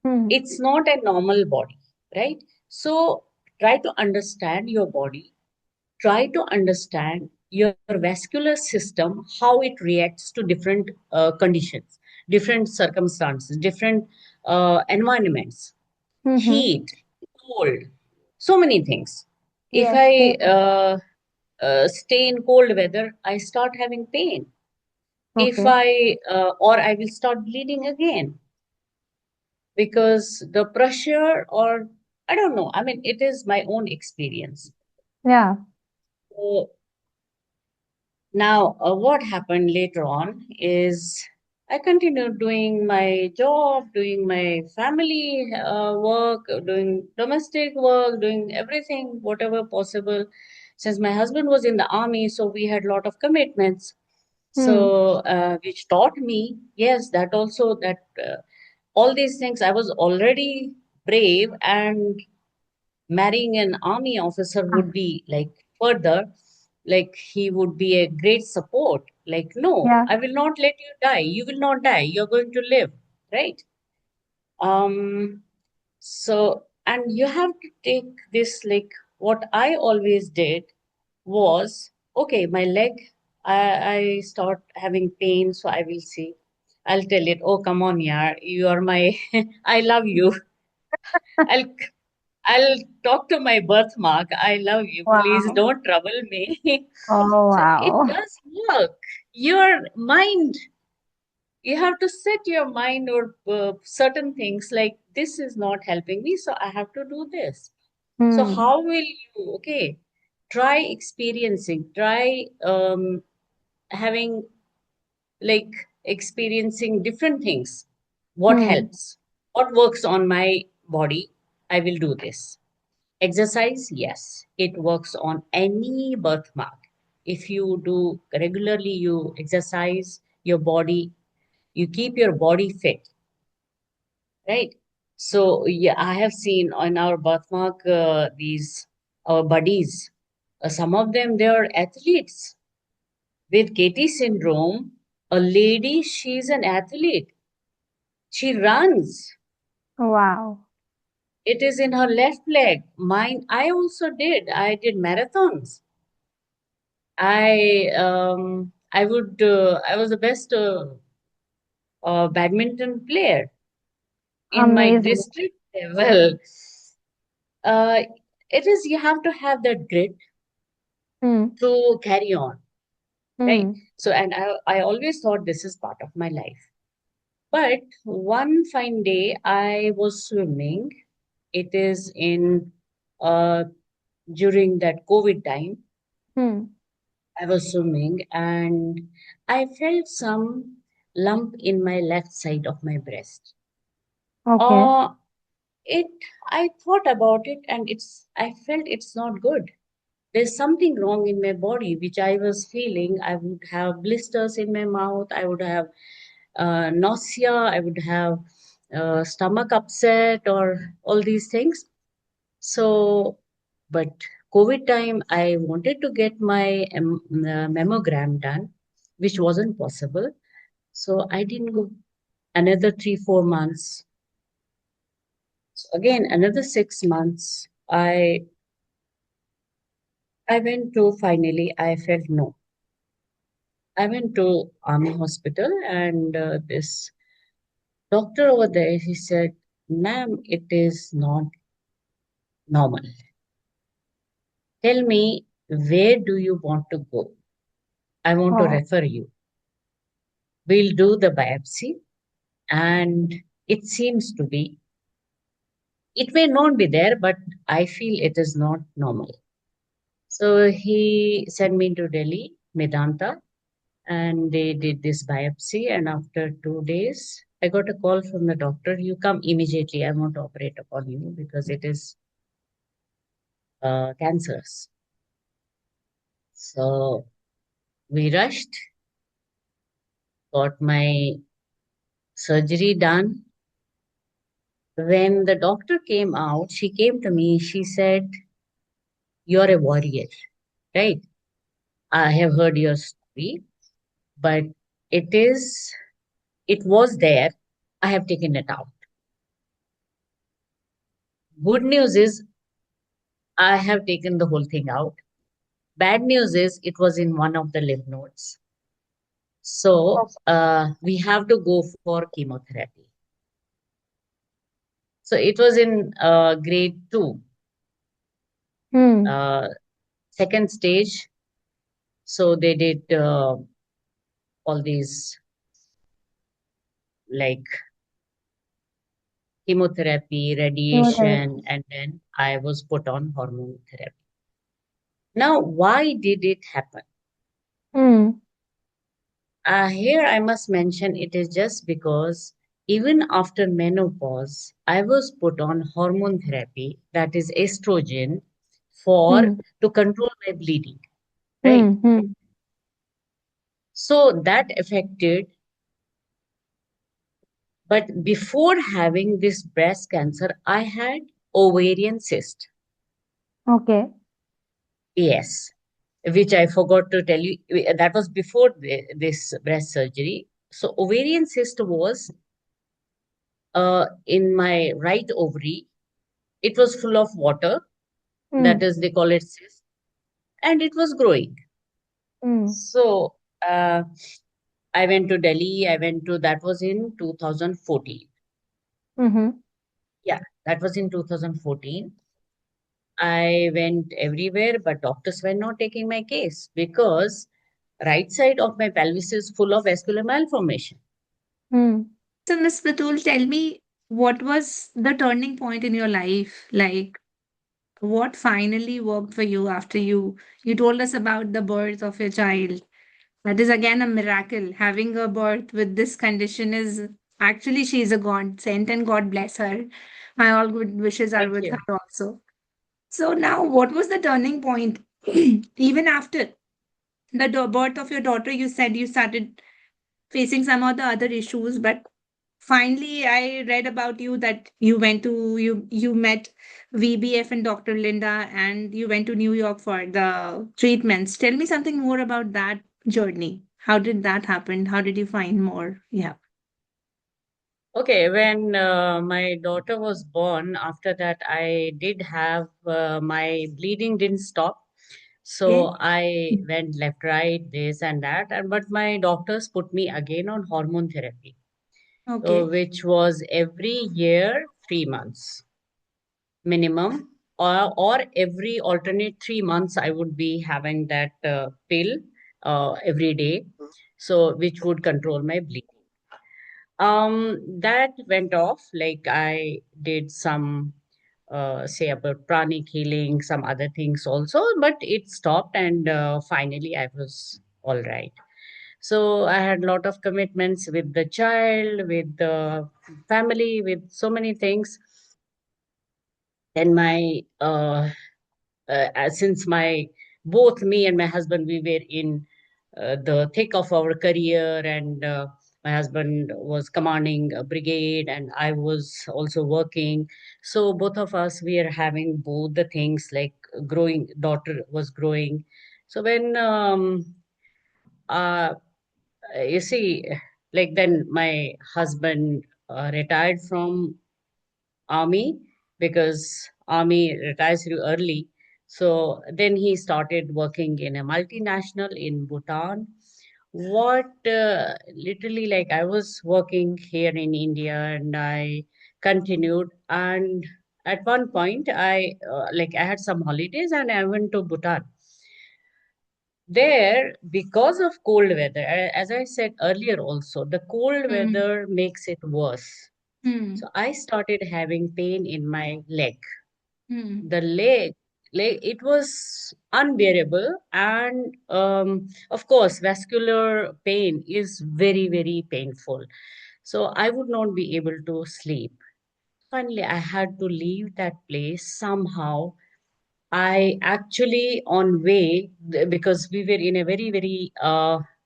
Speaker 2: Hmm.
Speaker 1: It's not a normal body, right? So try to understand your body, try to understand your vascular system, how it reacts to different conditions, different circumstances, different environments,
Speaker 2: Hmm.
Speaker 1: heat, cold, so many things. If
Speaker 2: Yes,
Speaker 1: I
Speaker 2: true.
Speaker 1: stay in cold weather, I start having pain. If
Speaker 2: Okay.
Speaker 1: or I will start bleeding again, because the pressure, or I don't know. I mean, it is my own experience.
Speaker 2: Yeah.
Speaker 1: So now, what happened later on is I continued doing my job, doing my family work, doing domestic work, doing everything, whatever possible. Since my husband was in the army, so we had a lot of commitments.
Speaker 2: Hmm.
Speaker 1: So, which taught me, yes, that also that all these things, I was already brave, and marrying an army officer would be like further, like he would be a great support. Like, no,
Speaker 2: Yeah.
Speaker 1: I will not let you die. You will not die. You're going to live, right? Um, so, and you have to take this, like, what I always did was, okay, my leg, I start having pain, so I will see. I'll tell it, oh, come on, yeah, you are my, I love you. I'll I'll talk to my birthmark. I love you. Please
Speaker 2: Wow.
Speaker 1: don't trouble me.
Speaker 2: Oh,
Speaker 1: So it
Speaker 2: wow.
Speaker 1: does work. Your mind, you have to set your mind or certain things like this is not helping me, so I have to do this. So
Speaker 2: Hmm.
Speaker 1: how will you? Okay, try experiencing. Try having like experiencing different things. What
Speaker 2: Hmm.
Speaker 1: helps? What works on my body? I will do this. Exercise, yes, it works on any birthmark. If you do regularly, you exercise your body, you keep your body fit, right? So, yeah, I have seen on our birthmark these our buddies. Some of them, they are athletes with KT syndrome. A lady, she's an athlete. She runs.
Speaker 2: Wow.
Speaker 1: It is in her left leg. Mine, I also did. I did marathons. I was the best badminton player in my
Speaker 2: Amazing.
Speaker 1: district. Well, uh, it is, you have to have that grit
Speaker 2: Hmm.
Speaker 1: to carry on, right?
Speaker 2: Hmm.
Speaker 1: So, and I always thought this is part of my life. But one fine day, I was swimming. It is in uh, during that COVID time.
Speaker 2: Hmm.
Speaker 1: I was swimming and I felt some lump in my left side of my breast.
Speaker 2: Okay.
Speaker 1: Uh, it, I thought about it, and I felt it's not good. There's something wrong in my body, which I was feeling. I would have blisters in my mouth. I would have nausea. I would have stomach upset or all these things. So, but COVID time, I wanted to get my mammogram done, which wasn't possible. So I didn't go. Another 3, 4 months. So again, another 6 months. I went to, finally, I felt no. I went to Army Hospital, and this doctor over there, he said, ma'am, it is not normal. Tell me, where do you want to go? I want to
Speaker 2: Oh.
Speaker 1: refer you. We'll do the biopsy, and it seems to be, it may not be there, but I feel it is not normal. So he sent me to Delhi, Medanta, and they did this biopsy. And after 2 days, I got a call from the doctor. You come immediately. I want to operate upon you because it is cancerous. So we rushed, got my surgery done. When the doctor came out, she came to me. She said, you're a warrior, right? I have heard your story, but it is, it was there. I have taken it out. Good news is I have taken the whole thing out. Bad news is it was in one of the lymph nodes. So we have to go for chemotherapy. So it was in grade two,
Speaker 2: Hmm.
Speaker 1: uh, second stage. So they did all these like chemotherapy,
Speaker 2: Chemotherapy.
Speaker 1: radiation, and then I was put on hormone therapy. Now, why did it happen?
Speaker 2: Hmm.
Speaker 1: Here I must mention it is just because even after menopause, I was put on hormone therapy, that is estrogen, for
Speaker 2: Hmm.
Speaker 1: to control my bleeding, right?
Speaker 2: Hmm. Hmm.
Speaker 1: So that affected, but before having this breast cancer, I had ovarian cyst.
Speaker 2: Okay.
Speaker 1: Yes, which I forgot to tell you. That was before this breast surgery. So ovarian cyst was in my right ovary. It was full of water. That
Speaker 2: Hmm.
Speaker 1: is, they call it cyst, and it was growing.
Speaker 2: Hmm.
Speaker 1: So I went to Delhi. I went to, that was in 2014.
Speaker 2: Mm-hmm.
Speaker 1: Yeah, that was in 2014. I went everywhere, but doctors were not taking my case because right side of my pelvis is full of vascular malformation.
Speaker 2: Hmm.
Speaker 3: So, Miss Batul, tell me what was the turning point in your life? Like, what finally worked for you after you told us about the birth of your child? That is again a miracle. Having a birth with this condition is actually she's a God sent, and God bless her. My all good wishes are
Speaker 1: Thank
Speaker 3: with
Speaker 1: you.
Speaker 3: her also. So now, what was the turning point? Even after the birth of your daughter, you said you started facing some of the other issues, but finally I read about you that you met VBF and Dr. Linda, and you went to New York for the treatments. Tell me something more about that journey. How did that happen? How did you find more? Yeah.
Speaker 1: Okay, when my daughter was born, after that, I did have my bleeding didn't stop.
Speaker 3: Okay.
Speaker 1: So I went left, right, this and that. And but my doctors put me again on hormone therapy,
Speaker 3: Okay.
Speaker 1: which was every year, 3 months minimum, or every alternate 3 months, I would be having that pill every day. So which would control my bleeding. That went off. Like I did some, say about pranic healing, some other things also, but it stopped, and finally I was all right. So I had a lot of commitments with the child, with the family, with so many things. And my since my both me and my husband, we were in the thick of our career, and my husband was commanding a brigade and I was also working. So both of us, we are having both the things, like growing daughter was growing. So when uh, you see, like then my husband retired from army, because army retires you early. So then he started working in a multinational in Bhutan. What literally, like I was working here in India and I continued. And at one point, like I had some holidays and I went to Bhutan. There, because of cold weather, as I said earlier, also the cold
Speaker 3: Hmm.
Speaker 1: weather makes it worse.
Speaker 3: Hmm.
Speaker 1: So I started having pain in my leg.
Speaker 3: Hmm.
Speaker 1: The leg, it was unbearable, and of course, vascular pain is very, very painful. So I would not be able to sleep. Finally, I had to leave that place somehow. I actually on way because we were in a very, very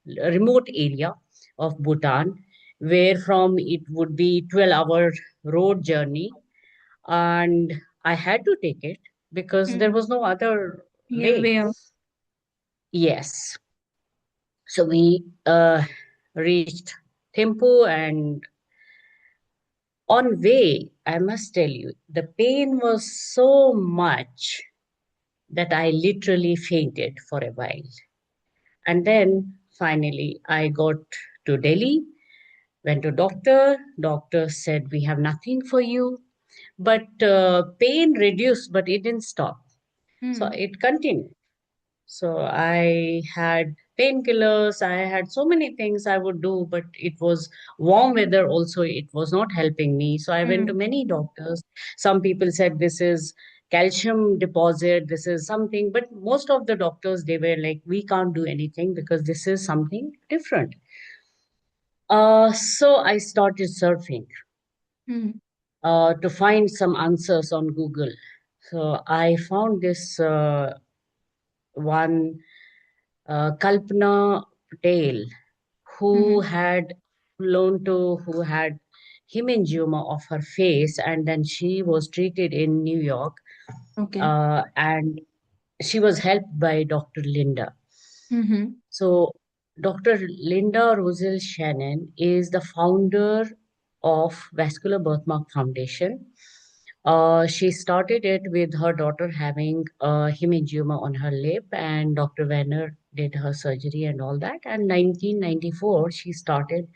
Speaker 1: remote area of Bhutan, where from it would be 12-hour road journey, and I had to take it because there
Speaker 3: Hmm.
Speaker 1: was no other.
Speaker 3: Yeah,
Speaker 1: way.
Speaker 3: way off.
Speaker 1: Yes. So we reached Thimphu, and on way, I must tell you, the pain was so much that I literally fainted for a while. And then finally, I got to Delhi, went to doctor. Doctor said, we have nothing for you. But pain reduced, but it didn't stop. So
Speaker 3: Hmm.
Speaker 1: it continued. So I had painkillers, I had so many things I would do, but it was warm weather also, it was not helping me. So I went to
Speaker 3: Hmm.
Speaker 1: many doctors. Some people said this is calcium deposit, this is something, but most of the doctors, they were like, we can't do anything because this is something different. So I started surfing
Speaker 3: Hmm.
Speaker 1: to find some answers on Google. So I found this one Kalpana Patel, who
Speaker 3: Hmm.
Speaker 1: had who had hemangioma of her face, and then she was treated in New York,
Speaker 3: Okay.
Speaker 1: and she was helped by Dr. Linda.
Speaker 3: Mm-hmm.
Speaker 1: So, Dr. Linda Rosel Shannon is the founder of Vascular Birthmark Foundation. She started it with her daughter having a hemangioma on her lip, and Dr. Werner did her surgery and all that. And 1994, she started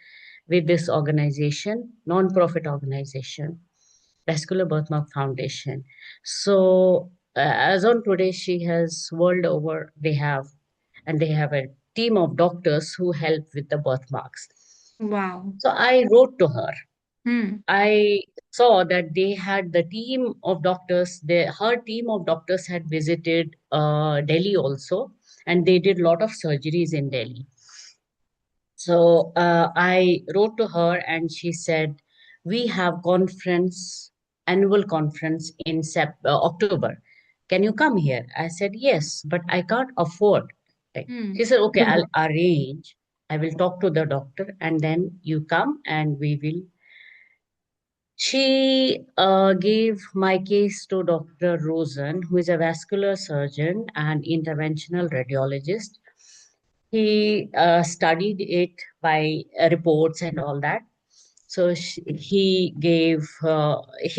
Speaker 1: with this organization, non-profit organization, Vascular Birthmark Foundation. So, as on today, she has world over, they have a team of doctors who help with the birthmarks.
Speaker 3: Wow.
Speaker 1: So I wrote to her.
Speaker 3: Hmm.
Speaker 1: I saw that they had the team of doctors, her team of doctors had visited Delhi also, and they did a lot of surgeries in Delhi. So I wrote to her and she said, we have annual conference in October. Can you come here? I said, yes, but I can't afford. Like,
Speaker 3: Hmm.
Speaker 1: she said, okay, I'll arrange. I will talk to the doctor and then you come and we will. She gave my case to Dr. Rosen, who is a vascular surgeon and interventional radiologist. He studied it by reports and all that. So he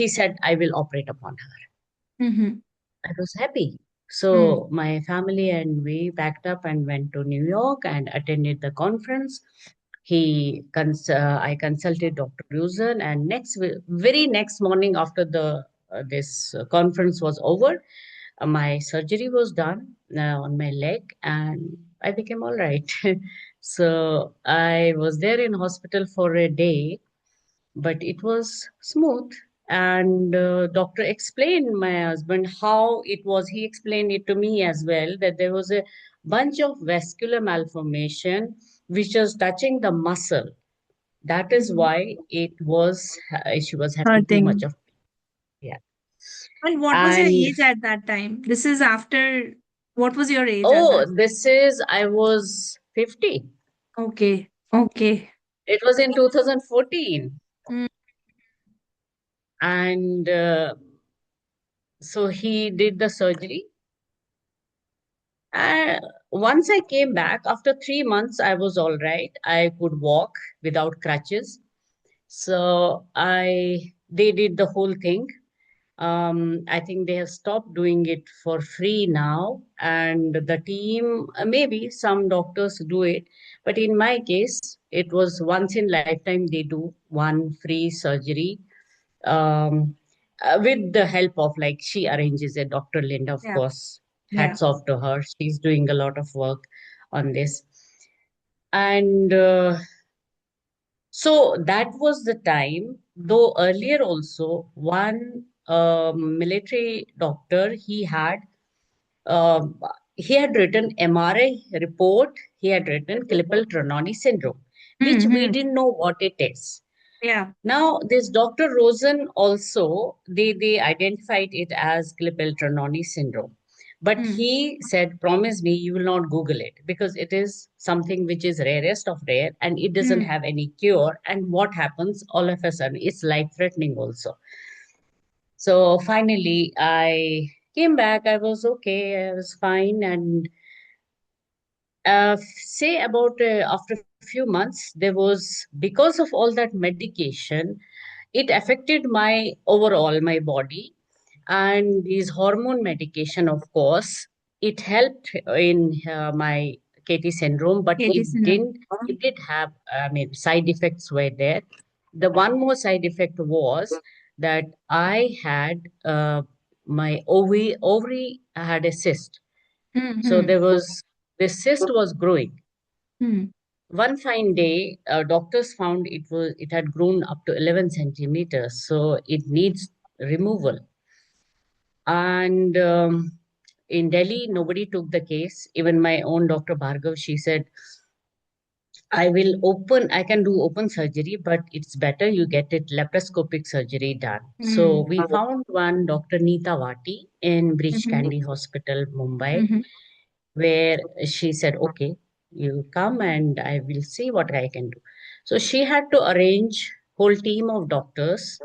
Speaker 1: said, I will operate upon her.
Speaker 3: Mm-hmm.
Speaker 1: I was happy.
Speaker 3: Hmm.
Speaker 1: So my family and we packed up and went to New York and attended the conference. I consulted Dr. Rusen, and very next morning after the this conference was over, my surgery was done on my leg, and I became all right. So I was there in hospital for a day, but it was smooth. And doctor explained my husband how it was. He explained it to me as well that there was a bunch of vascular malformation which was touching the muscle. That is
Speaker 3: Hmm.
Speaker 1: why she was having too much
Speaker 3: Hurting.
Speaker 1: of, yeah.
Speaker 3: And what was your
Speaker 1: And
Speaker 3: age at that time? This is after. What was your age at
Speaker 1: oh,
Speaker 3: that?
Speaker 1: I was 50.
Speaker 3: Okay. Okay.
Speaker 1: It was in 2014.
Speaker 3: Hmm.
Speaker 1: And so he did the surgery. Uh, Once I came back, after 3 months, I was all right. I could walk without crutches. So they did the whole thing. I think they have stopped doing it for free now. And the team, maybe some doctors do it. But in my case, it was once in lifetime they do one free surgery, um, with the help of, like, she arranges it. Dr. Linda, of
Speaker 3: Yeah.
Speaker 1: course,
Speaker 3: Yeah.
Speaker 1: hats off to her. She's doing a lot of work on this. And so that was the time, though earlier also, one military doctor, um, he had written MRI report, he had written Klippel-Trenaunay syndrome, which we
Speaker 3: Mm-hmm.
Speaker 1: didn't know what it is.
Speaker 3: Yeah.
Speaker 1: Now, this Dr. Rosen also, they identified it as Klippel-Trenaunay syndrome. But
Speaker 3: Hmm.
Speaker 1: he said, promise me you will not Google it because it is something which is rarest of rare and it doesn't
Speaker 3: Hmm.
Speaker 1: have any cure. And what happens all of a sudden, it's life threatening also. So finally, I Came back, I was okay, I was fine. And say about after a few months, there was, because of all that medication, it affected my overall my body. And these hormone medication, of course, it helped in my KT syndrome, but
Speaker 3: Katie syndrome.
Speaker 1: it did have, I mean, side effects were there. The one more side effect was that I had my ovary had a cyst. So
Speaker 3: Mm-hmm.
Speaker 1: there was, this cyst was growing.
Speaker 3: Mm.
Speaker 1: One fine day, doctors found it had grown up to 11 centimeters, so it needs removal. And in Delhi, nobody took the case. Even my own Dr. Bhargav, she said, I can do open surgery, but it's better you get it laparoscopic surgery done. So
Speaker 3: Mm.
Speaker 1: we found one Dr. Neeta Vati in Breach
Speaker 3: Mm-hmm.
Speaker 1: Candy Hospital, Mumbai,
Speaker 3: Mm-hmm.
Speaker 1: where she said, okay, you come and I will see what I can do. So she had to arrange whole team of doctors.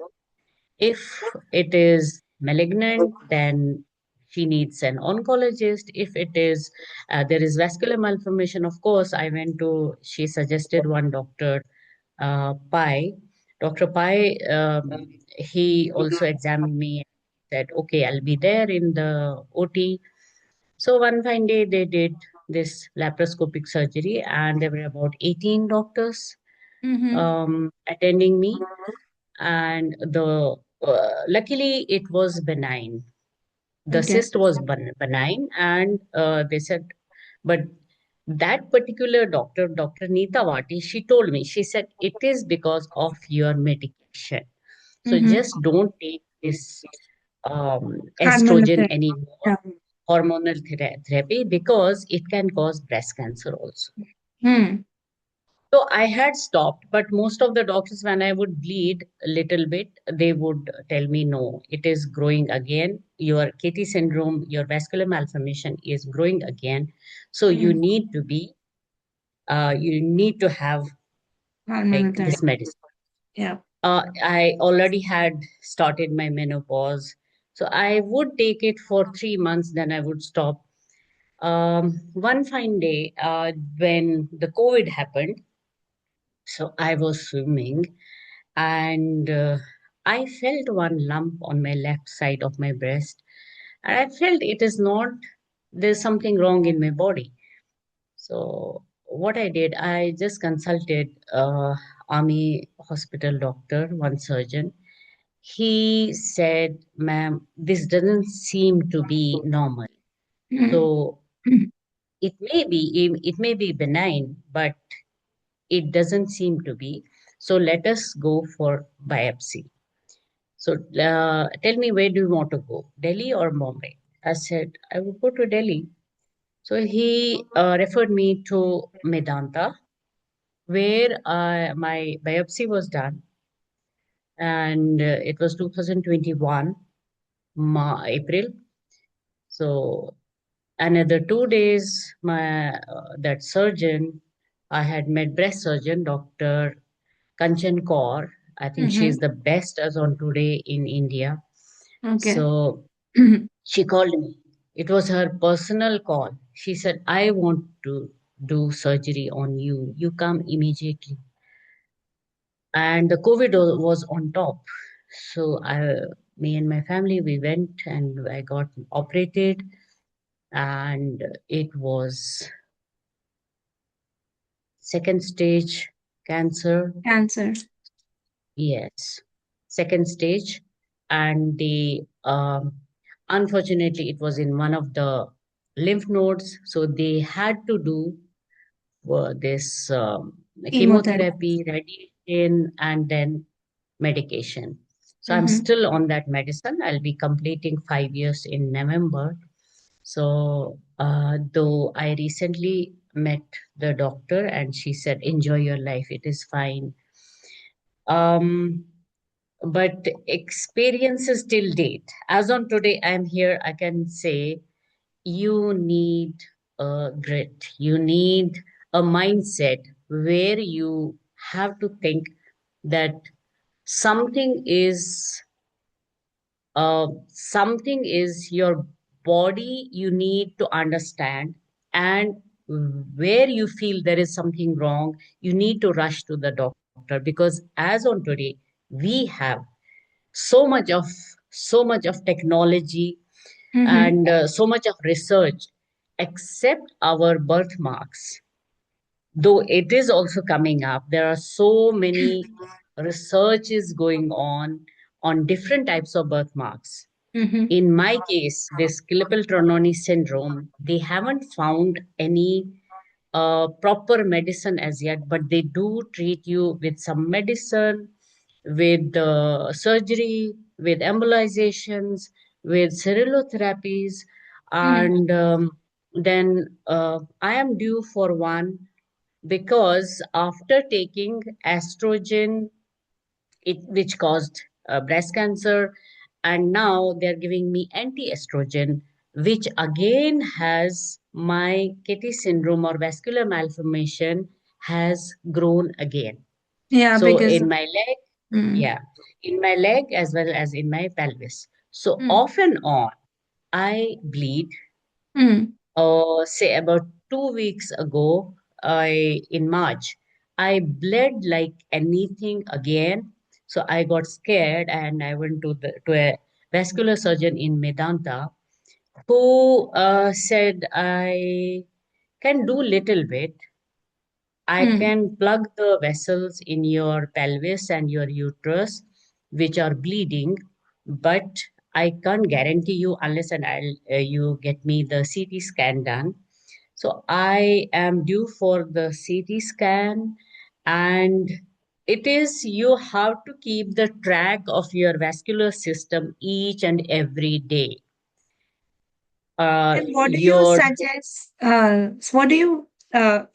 Speaker 1: If it is malignant, then she needs an oncologist. If it is, there is vascular malformation, of course, she suggested one doctor, Pai. Dr. Pai, he also examined me and said, okay, I'll be there in the OT. So one fine day, they did this laparoscopic surgery, and there were about 18 doctors
Speaker 3: Mm-hmm.
Speaker 1: attending me. And the luckily it was benign. The
Speaker 3: Okay.
Speaker 1: cyst was benign, and they said, but that particular doctor, Dr. Neeta Vati, she told me, she said, it is because of your medication. So
Speaker 3: Mm-hmm.
Speaker 1: just don't take this
Speaker 3: Hormonal
Speaker 1: estrogen
Speaker 3: therapy.
Speaker 1: anymore,
Speaker 3: Yeah.
Speaker 1: hormonal therapy, because it can cause breast cancer also.
Speaker 3: Hmm.
Speaker 1: So I had stopped, but most of the doctors, when I would bleed a little bit, they would tell me, no, it is growing again. Your KT syndrome, your vascular malformation is growing again. So
Speaker 3: Hmm.
Speaker 1: you need to have
Speaker 3: Hormonal
Speaker 1: like this
Speaker 3: therapy.
Speaker 1: medicine.
Speaker 3: Yeah.
Speaker 1: I already had started my menopause. So I would take it for 3 months, then I would stop. One fine day, when the COVID happened, so I was swimming, and I felt one lump on my left side of my breast. And I felt it is not, there's something wrong in my body. So what I did, I just consulted army hospital doctor, one surgeon. He said, ma'am, this doesn't seem to be normal.
Speaker 3: Hmm.
Speaker 1: So it may be benign, but it doesn't seem to be. So let us go for biopsy. So tell me, where do you want to go, Delhi or Mumbai? I said, I would go to Delhi. So he referred me to Medanta, where my biopsy was done. And it was 2021, April. So another 2 days, that surgeon, I had met breast surgeon, Dr. Kanchan Kaur. I think she
Speaker 3: Mm-hmm.
Speaker 1: is the best as on today in India.
Speaker 3: Okay.
Speaker 1: So she called me. It was her personal call. She said, I want to do surgery on you. You come immediately. And the COVID was on top. So me and my family, we went and I got operated. And it was second stage cancer.
Speaker 3: Cancer.
Speaker 1: Yes, second stage. And unfortunately, it was in one of the lymph nodes. So they had to do this
Speaker 3: Chemotherapy.
Speaker 1: chemotherapy, radiation, and then medication. So I'm
Speaker 3: Mm-hmm.
Speaker 1: still on that medicine. I'll be completing 5 years in November. So, though I recently met the doctor and she said, enjoy your life, it is fine. Um, but experiences till date, as on today, I'm here, I can say you need a grit, you need a mindset where you have to think that something is something is your body you need to understand, and where you feel there is something wrong, you need to rush to the doctor, because as on today, we have so much of technology
Speaker 3: Mm-hmm.
Speaker 1: and so much of research, except our birthmarks. Though it is also coming up, there are so many researches going on different types of birthmarks.
Speaker 3: Mm-hmm.
Speaker 1: In my case, this Klippel-Trenaunay syndrome, they haven't found any proper medicine as yet, but they do treat you with some medicine, with surgery, with embolizations, with cerullotherapies,
Speaker 3: Mm-hmm.
Speaker 1: and then I am due for one, because after taking estrogen, which caused breast cancer, and now they're giving me anti-estrogen, which again has my Kitty syndrome or vascular malformation has grown again.
Speaker 3: Yeah,
Speaker 1: So
Speaker 3: because
Speaker 1: in my leg,
Speaker 3: mm,
Speaker 1: yeah, in my leg as well as in my pelvis. So
Speaker 3: mm,
Speaker 1: off and on, I bleed.
Speaker 3: mm,
Speaker 1: Say about 2 weeks ago, in March, I bled like anything again. So I got scared and I went to a vascular surgeon in Medanta, who said I can do little bit. I
Speaker 3: mm.
Speaker 1: can plug the vessels in your pelvis and your uterus, which are bleeding, but I can't guarantee you unless and you get me the CT scan done. So I am due for the CT scan, and it is, you have to keep the track of your vascular system each and every day.
Speaker 3: And what do you
Speaker 1: Your
Speaker 3: suggest? What do you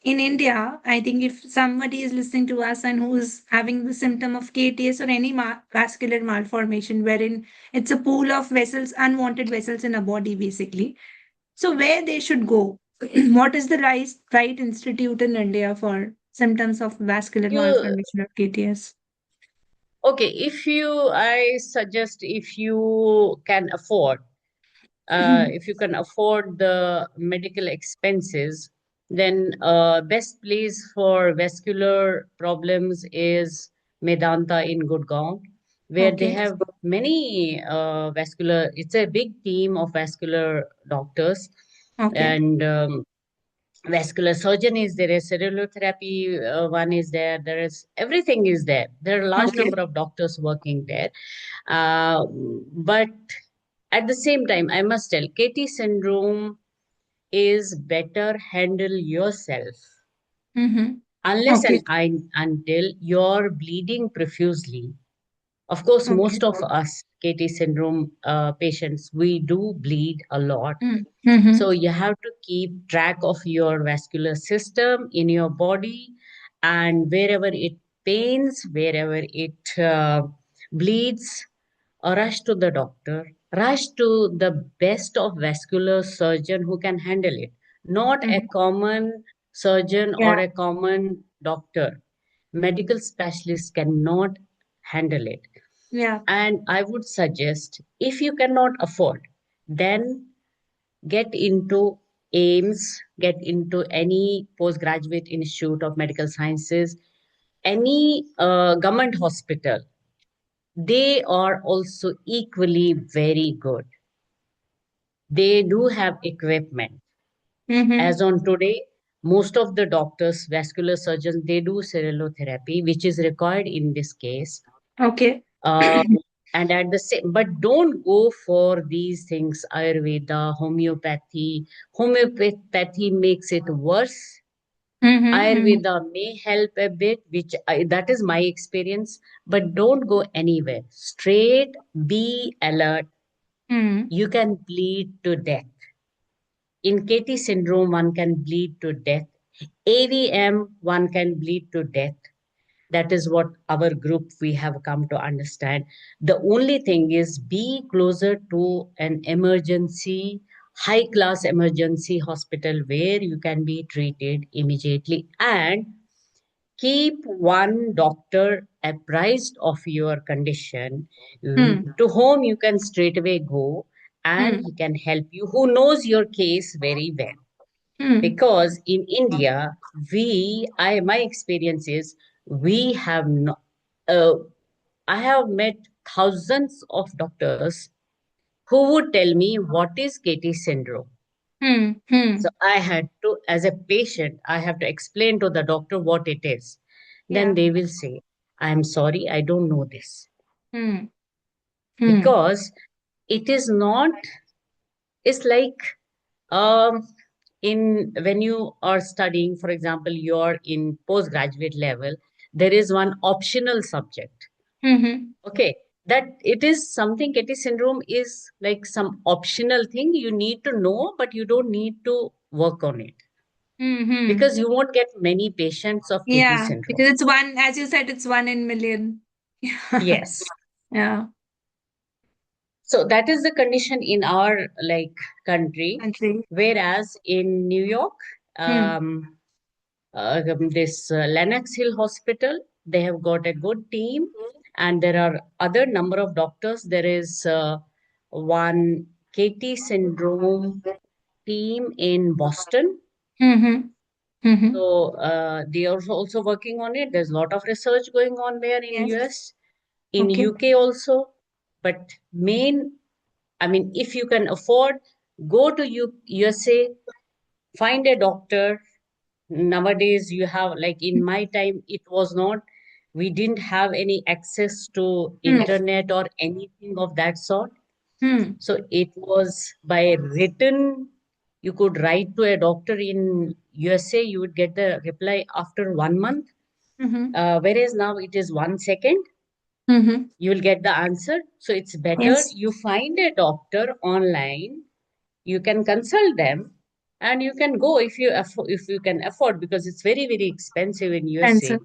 Speaker 3: in India? I think if somebody is listening to us and who is having the symptom of KTS or any vascular malformation, wherein it's a pool of vessels, unwanted vessels in a body, basically. So where they should go? What is the right institute in India for symptoms of vascular
Speaker 1: you
Speaker 3: malformation or KTS?
Speaker 1: okay, I suggest, if you can afford, if you can afford the medical expenses, then best place for vascular problems is Medanta in Gurgaon, where they
Speaker 3: Okay.
Speaker 1: have many vascular. It's a big team of vascular doctors,
Speaker 3: Okay.
Speaker 1: and vascular surgeon is there, a cerulotherapy one is there. There is everything is there. There are a large
Speaker 3: Okay.
Speaker 1: number of doctors working there, uh, but at the same time, I must tell, KT syndrome is better handle yourself,
Speaker 3: Mm-hmm.
Speaker 1: unless
Speaker 3: Okay.
Speaker 1: and until you're bleeding profusely. Of course,
Speaker 3: Okay.
Speaker 1: most of us KT syndrome patients, we do bleed a lot.
Speaker 3: Mm-hmm.
Speaker 1: So you have to keep track of your vascular system in your body, and wherever it pains, wherever it bleeds, rush to the doctor, rush to the best of vascular surgeon who can handle it, not a
Speaker 3: Mm-hmm.
Speaker 1: common surgeon
Speaker 3: Yeah.
Speaker 1: or a common doctor. Medical specialists cannot handle it.
Speaker 3: Yeah.
Speaker 1: And I would suggest, if you cannot afford, then get into AIMS, get into any postgraduate institute of medical sciences, any government hospital. They are also equally very good. They do have equipment.
Speaker 3: Mm-hmm.
Speaker 1: As on today, most of the doctors, vascular surgeons, they do cerulotherapy, which is required in this case.
Speaker 3: Okay.
Speaker 1: Um, and at the same, but don't go for these things, Ayurveda, homeopathy. Homeopathy makes it worse.
Speaker 3: Mm-hmm.
Speaker 1: Ayurveda may help a bit, that is my experience, but don't go anywhere. Straight, be alert.
Speaker 3: Mm-hmm.
Speaker 1: You can bleed to death. In KT syndrome, one can bleed to death. AVM, one can bleed to death. That is what our group we have come to understand. The only thing is, be closer to an emergency, high class emergency hospital where you can be treated immediately, and keep one doctor apprised of your condition,
Speaker 3: Mm-hmm.
Speaker 1: to whom you can straight away go, and
Speaker 3: Hmm.
Speaker 1: he can help you, who knows your case very well.
Speaker 3: Hmm.
Speaker 1: Because in India, my experience is we have no, uh, I have met thousands of doctors who would tell me what is KT syndrome.
Speaker 3: Hmm.
Speaker 1: So
Speaker 3: Hmm.
Speaker 1: I had to, as a patient, I have to explain to the doctor what it is. Then
Speaker 3: Yeah.
Speaker 1: they will say, I'm sorry, I don't know this.
Speaker 3: Hmm. Hmm.
Speaker 1: Because it is not, it's like um, in when you are studying, for example, you're in postgraduate level, there is one optional subject.
Speaker 3: Hmm.
Speaker 1: Okay. That it is something, KT syndrome is like some optional thing you need to know, but you don't need to work on it
Speaker 3: Hmm. Hmm.
Speaker 1: because you won't get many patients of KT
Speaker 3: Yeah,
Speaker 1: syndrome.
Speaker 3: because it's one, as you said, it's one in million. Yeah.
Speaker 1: Yes.
Speaker 3: Yeah.
Speaker 1: So that is the condition in our like country.
Speaker 3: Country.
Speaker 1: Whereas in New York,
Speaker 3: Hmm.
Speaker 1: this Lenox Hill Hospital, they have got a good team, and there are other number of doctors. There is one KT syndrome team in Boston.
Speaker 3: Hmm. Hmm.
Speaker 1: So they are also working on it. There's a lot of research going on there in
Speaker 3: Yes.
Speaker 1: US, in
Speaker 3: Okay.
Speaker 1: UK also. But I mean, if you can afford, go to USA, find a doctor. Nowadays, you have, like in my time, it was not, we didn't have any access to
Speaker 3: Hmm.
Speaker 1: internet or anything of that sort.
Speaker 3: Hmm.
Speaker 1: So it was by written, you could write to a doctor in USA, you would get the reply after 1 month.
Speaker 3: Hmm.
Speaker 1: Whereas now it is 1 second,
Speaker 3: Hmm.
Speaker 1: you will get the answer. So it's better
Speaker 3: Yes.
Speaker 1: you find a doctor online, you can consult them, and you can go if if you can afford, because it's very expensive in
Speaker 3: Answer.
Speaker 1: USA.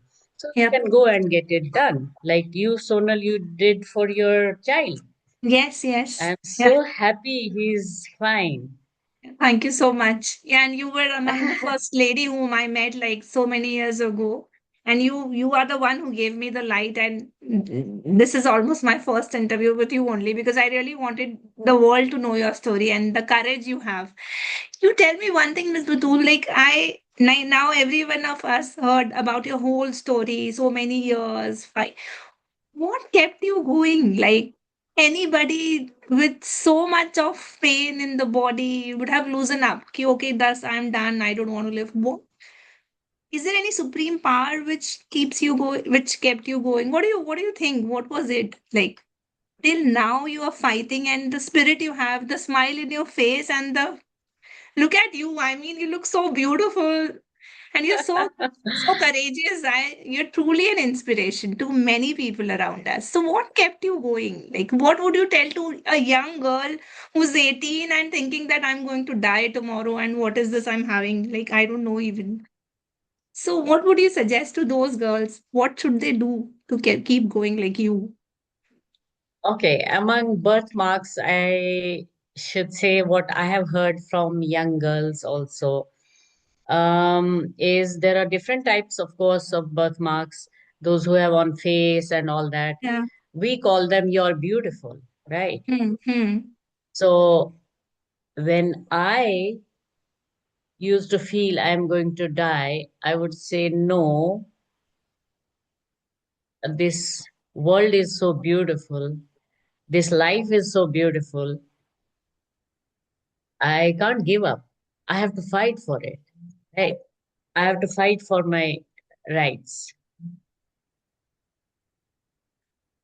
Speaker 1: So you
Speaker 3: Yep.
Speaker 1: can go and get it done, like you, Sonal, you did for your child.
Speaker 3: Yes. Yes.
Speaker 1: I'm
Speaker 3: Yeah.
Speaker 1: so happy he's fine.
Speaker 3: Thank you so much. Yeah, and you were among the first lady whom I met like so many years ago. And you are the one who gave me the light. And this is almost my first interview with you only because I really wanted the world to know your story and the courage you have. You tell me one thing, Ms. Batul, like now every one of us heard about your whole story, so many years. What kept you going? Like anybody with so much of pain in the body would have loosened up. Ki, okay, thus I'm done. I don't want to live. What, is there any supreme power which keeps you going, which kept you going? What do you think? What was it like? Till now you are fighting, and the spirit you have, the smile in your face, and the look at you. I mean, you look so beautiful and you're so courageous. You're truly an inspiration to many people around us. So what kept you going? Like what would you tell to a young girl who's 18 and thinking that I'm going to die tomorrow and what is this I'm having? Like I don't know even. So what would you suggest to those girls? What should they do to keep going like you?
Speaker 1: Okay, among birthmarks, I should say what I have heard from young girls also, is there are different types, of course, of birthmarks, those who have on face and all that.
Speaker 3: Yeah.
Speaker 1: We call them you're beautiful, right?
Speaker 3: Hmm. Hmm.
Speaker 1: So when I used to feel I'm going to die, I would say, no, this world is so beautiful. This life is so beautiful. I can't give up. I have to fight for it, right? I have to fight for my rights.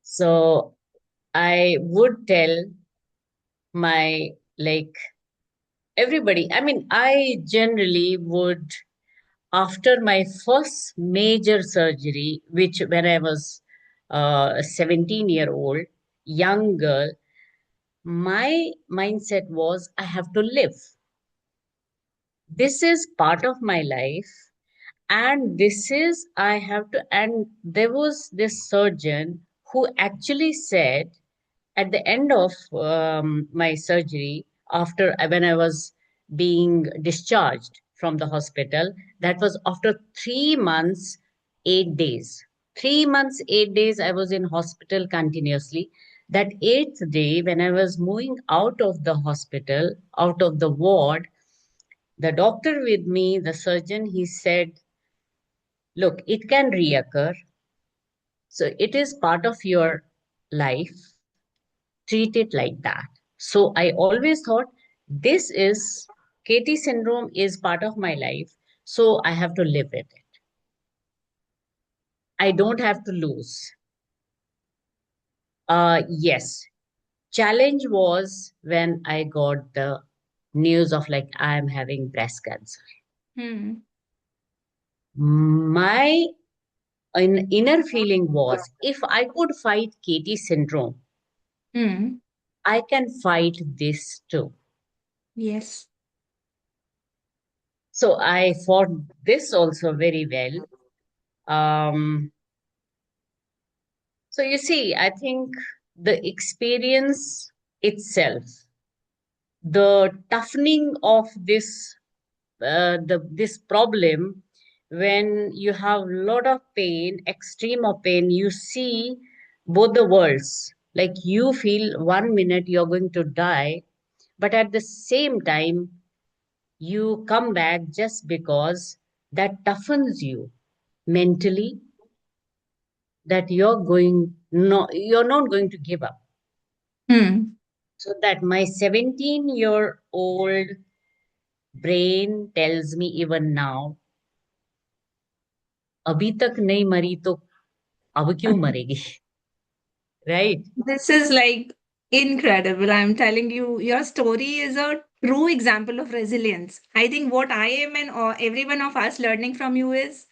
Speaker 1: So I would tell my, like, everybody. I mean, I generally would, after my first major surgery, which when I was a 17-year-old young girl, my mindset was I have to live. This is part of my life, and this is I have to. And there was this surgeon who actually said, at the end of my surgery, after when I was being discharged from the hospital, that was after 3 months, 8 days. 3 months, 8 days, I was in hospital continuously. That eighth day, when I was moving out of the hospital, out of the ward, the doctor with me, the surgeon, he said, look, it can reoccur. So it is part of your life. Treat it like that. So I always thought this is KT syndrome is part of my life. So I have to live with it. I don't have to lose. Yes. Challenge was when I got the news of like I'm having breast cancer.
Speaker 3: Hmm.
Speaker 1: My inner feeling was if I could fight KT syndrome,
Speaker 3: Hmm.
Speaker 1: I can fight this too.
Speaker 3: Yes.
Speaker 1: So I fought this also very well. So you see, I think the experience itself, the toughening of this problem, when you have a lot of pain, extreme of pain, you see both the worlds. Like you feel 1 minute you're going to die, but at the same time you come back just because that toughens you mentally, that you're not going to give up.
Speaker 3: Hmm.
Speaker 1: So that my 17-year-old brain tells me even now, अभी तक नहीं मरी तो अब क्यों मरेगी? Right?
Speaker 3: This is like incredible. I'm telling you, your story is a true example of resilience. I think what I am and every one of us learning from you is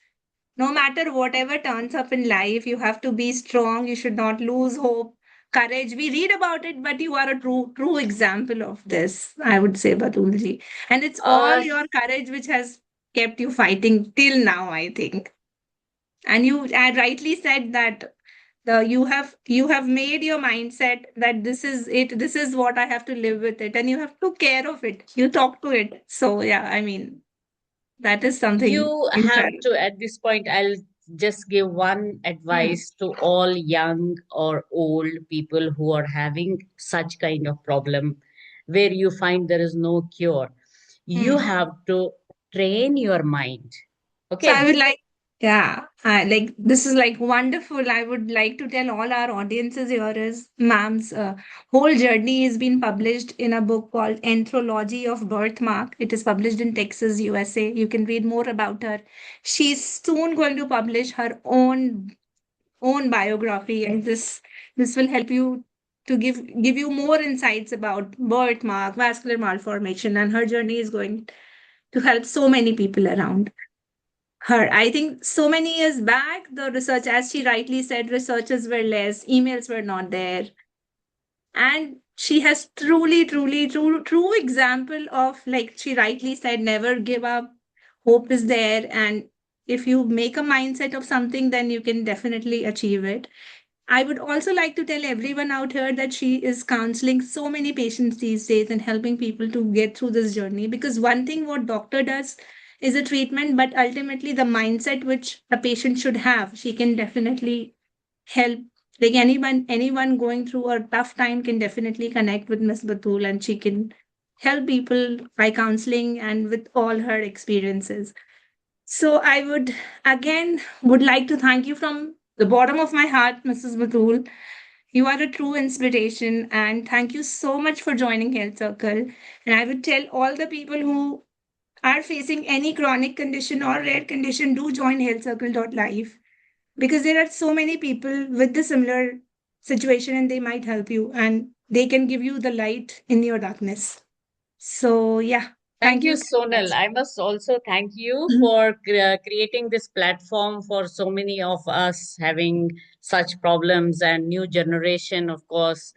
Speaker 3: no matter whatever turns up in life, you have to be strong. You should not lose hope, courage. We read about it, but you are a true example of this, I would say, Batulji. And it's all
Speaker 1: Uh,
Speaker 3: your courage which has kept you fighting till now, I think. And you had rightly said that you have made your mindset that this is it, this is what I have to live with it, and you have took care of it, you talk to it. So yeah, I mean, that is something
Speaker 1: you have
Speaker 3: incredible.
Speaker 1: to, at this point, I'll just give one
Speaker 3: Hmm.
Speaker 1: advice to all young or old people who are having such kind of problem where you find there is no cure. You
Speaker 3: Hmm.
Speaker 1: have to train your mind.
Speaker 3: So I
Speaker 1: Okay.
Speaker 3: would like, yeah, like this is like wonderful. I would like to tell all our audiences here is ma'am's whole journey has been published in a book called Anthology of Birthmark. It is published in Texas, USA. You can read more about her. She's soon going to publish her own biography, and this will help you to give you more insights about birthmark, vascular malformation, and her journey is going to help so many people around her. I think so many years back, the research, as she rightly said, researchers were less, emails were not there. And she has true example of, like she rightly said, never give up. Hope is there. And if you make a mindset of something, then you can definitely achieve it. I would also like to tell everyone out here that she is counseling so many patients these days and helping people to get through this journey. Because one thing what doctor does is a treatment, but ultimately the mindset which a patient should have, she can definitely help. Like anyone going through a tough time can definitely connect with Miss Batul, and she can help people by counseling and with all her experiences. So I would again would like to thank you from the bottom of my heart, Mrs. Batul. You are a true inspiration, and thank you so much for joining Health Circle. And I would tell all the people who are facing any chronic condition or rare condition, do join healthcircle.life, because there are so many people with the similar situation and they might help you and they can give you the light in your darkness. So yeah,
Speaker 1: Thank
Speaker 3: thank
Speaker 1: you,
Speaker 3: you so
Speaker 1: Sonal.
Speaker 3: much.
Speaker 1: I must also thank you for creating this platform for so many of us having such problems and new generation, of course.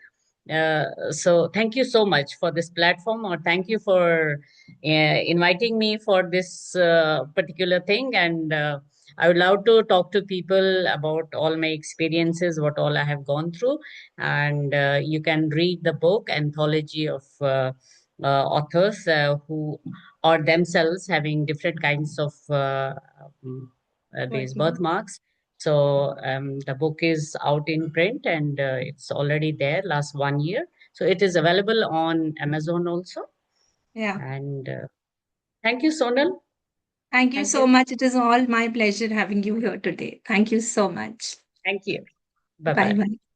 Speaker 1: So thank you so much for this platform, or thank you for inviting me for this particular thing. And I would love to talk to people about all my experiences, what all I have gone through. And you can read the book, Anthology of authors who are themselves having different kinds of these
Speaker 3: Birthmark.
Speaker 1: birthmarks. So the book is out in print and it's already there last 1 year. So it is available on Amazon also.
Speaker 3: Yeah.
Speaker 1: And thank you, Sonal.
Speaker 3: Thank you
Speaker 1: Thank
Speaker 3: so
Speaker 1: you.
Speaker 3: much. It is all my pleasure having you here today. Thank you so much.
Speaker 1: Thank you. Bye
Speaker 3: Bye
Speaker 1: bye.
Speaker 3: bye.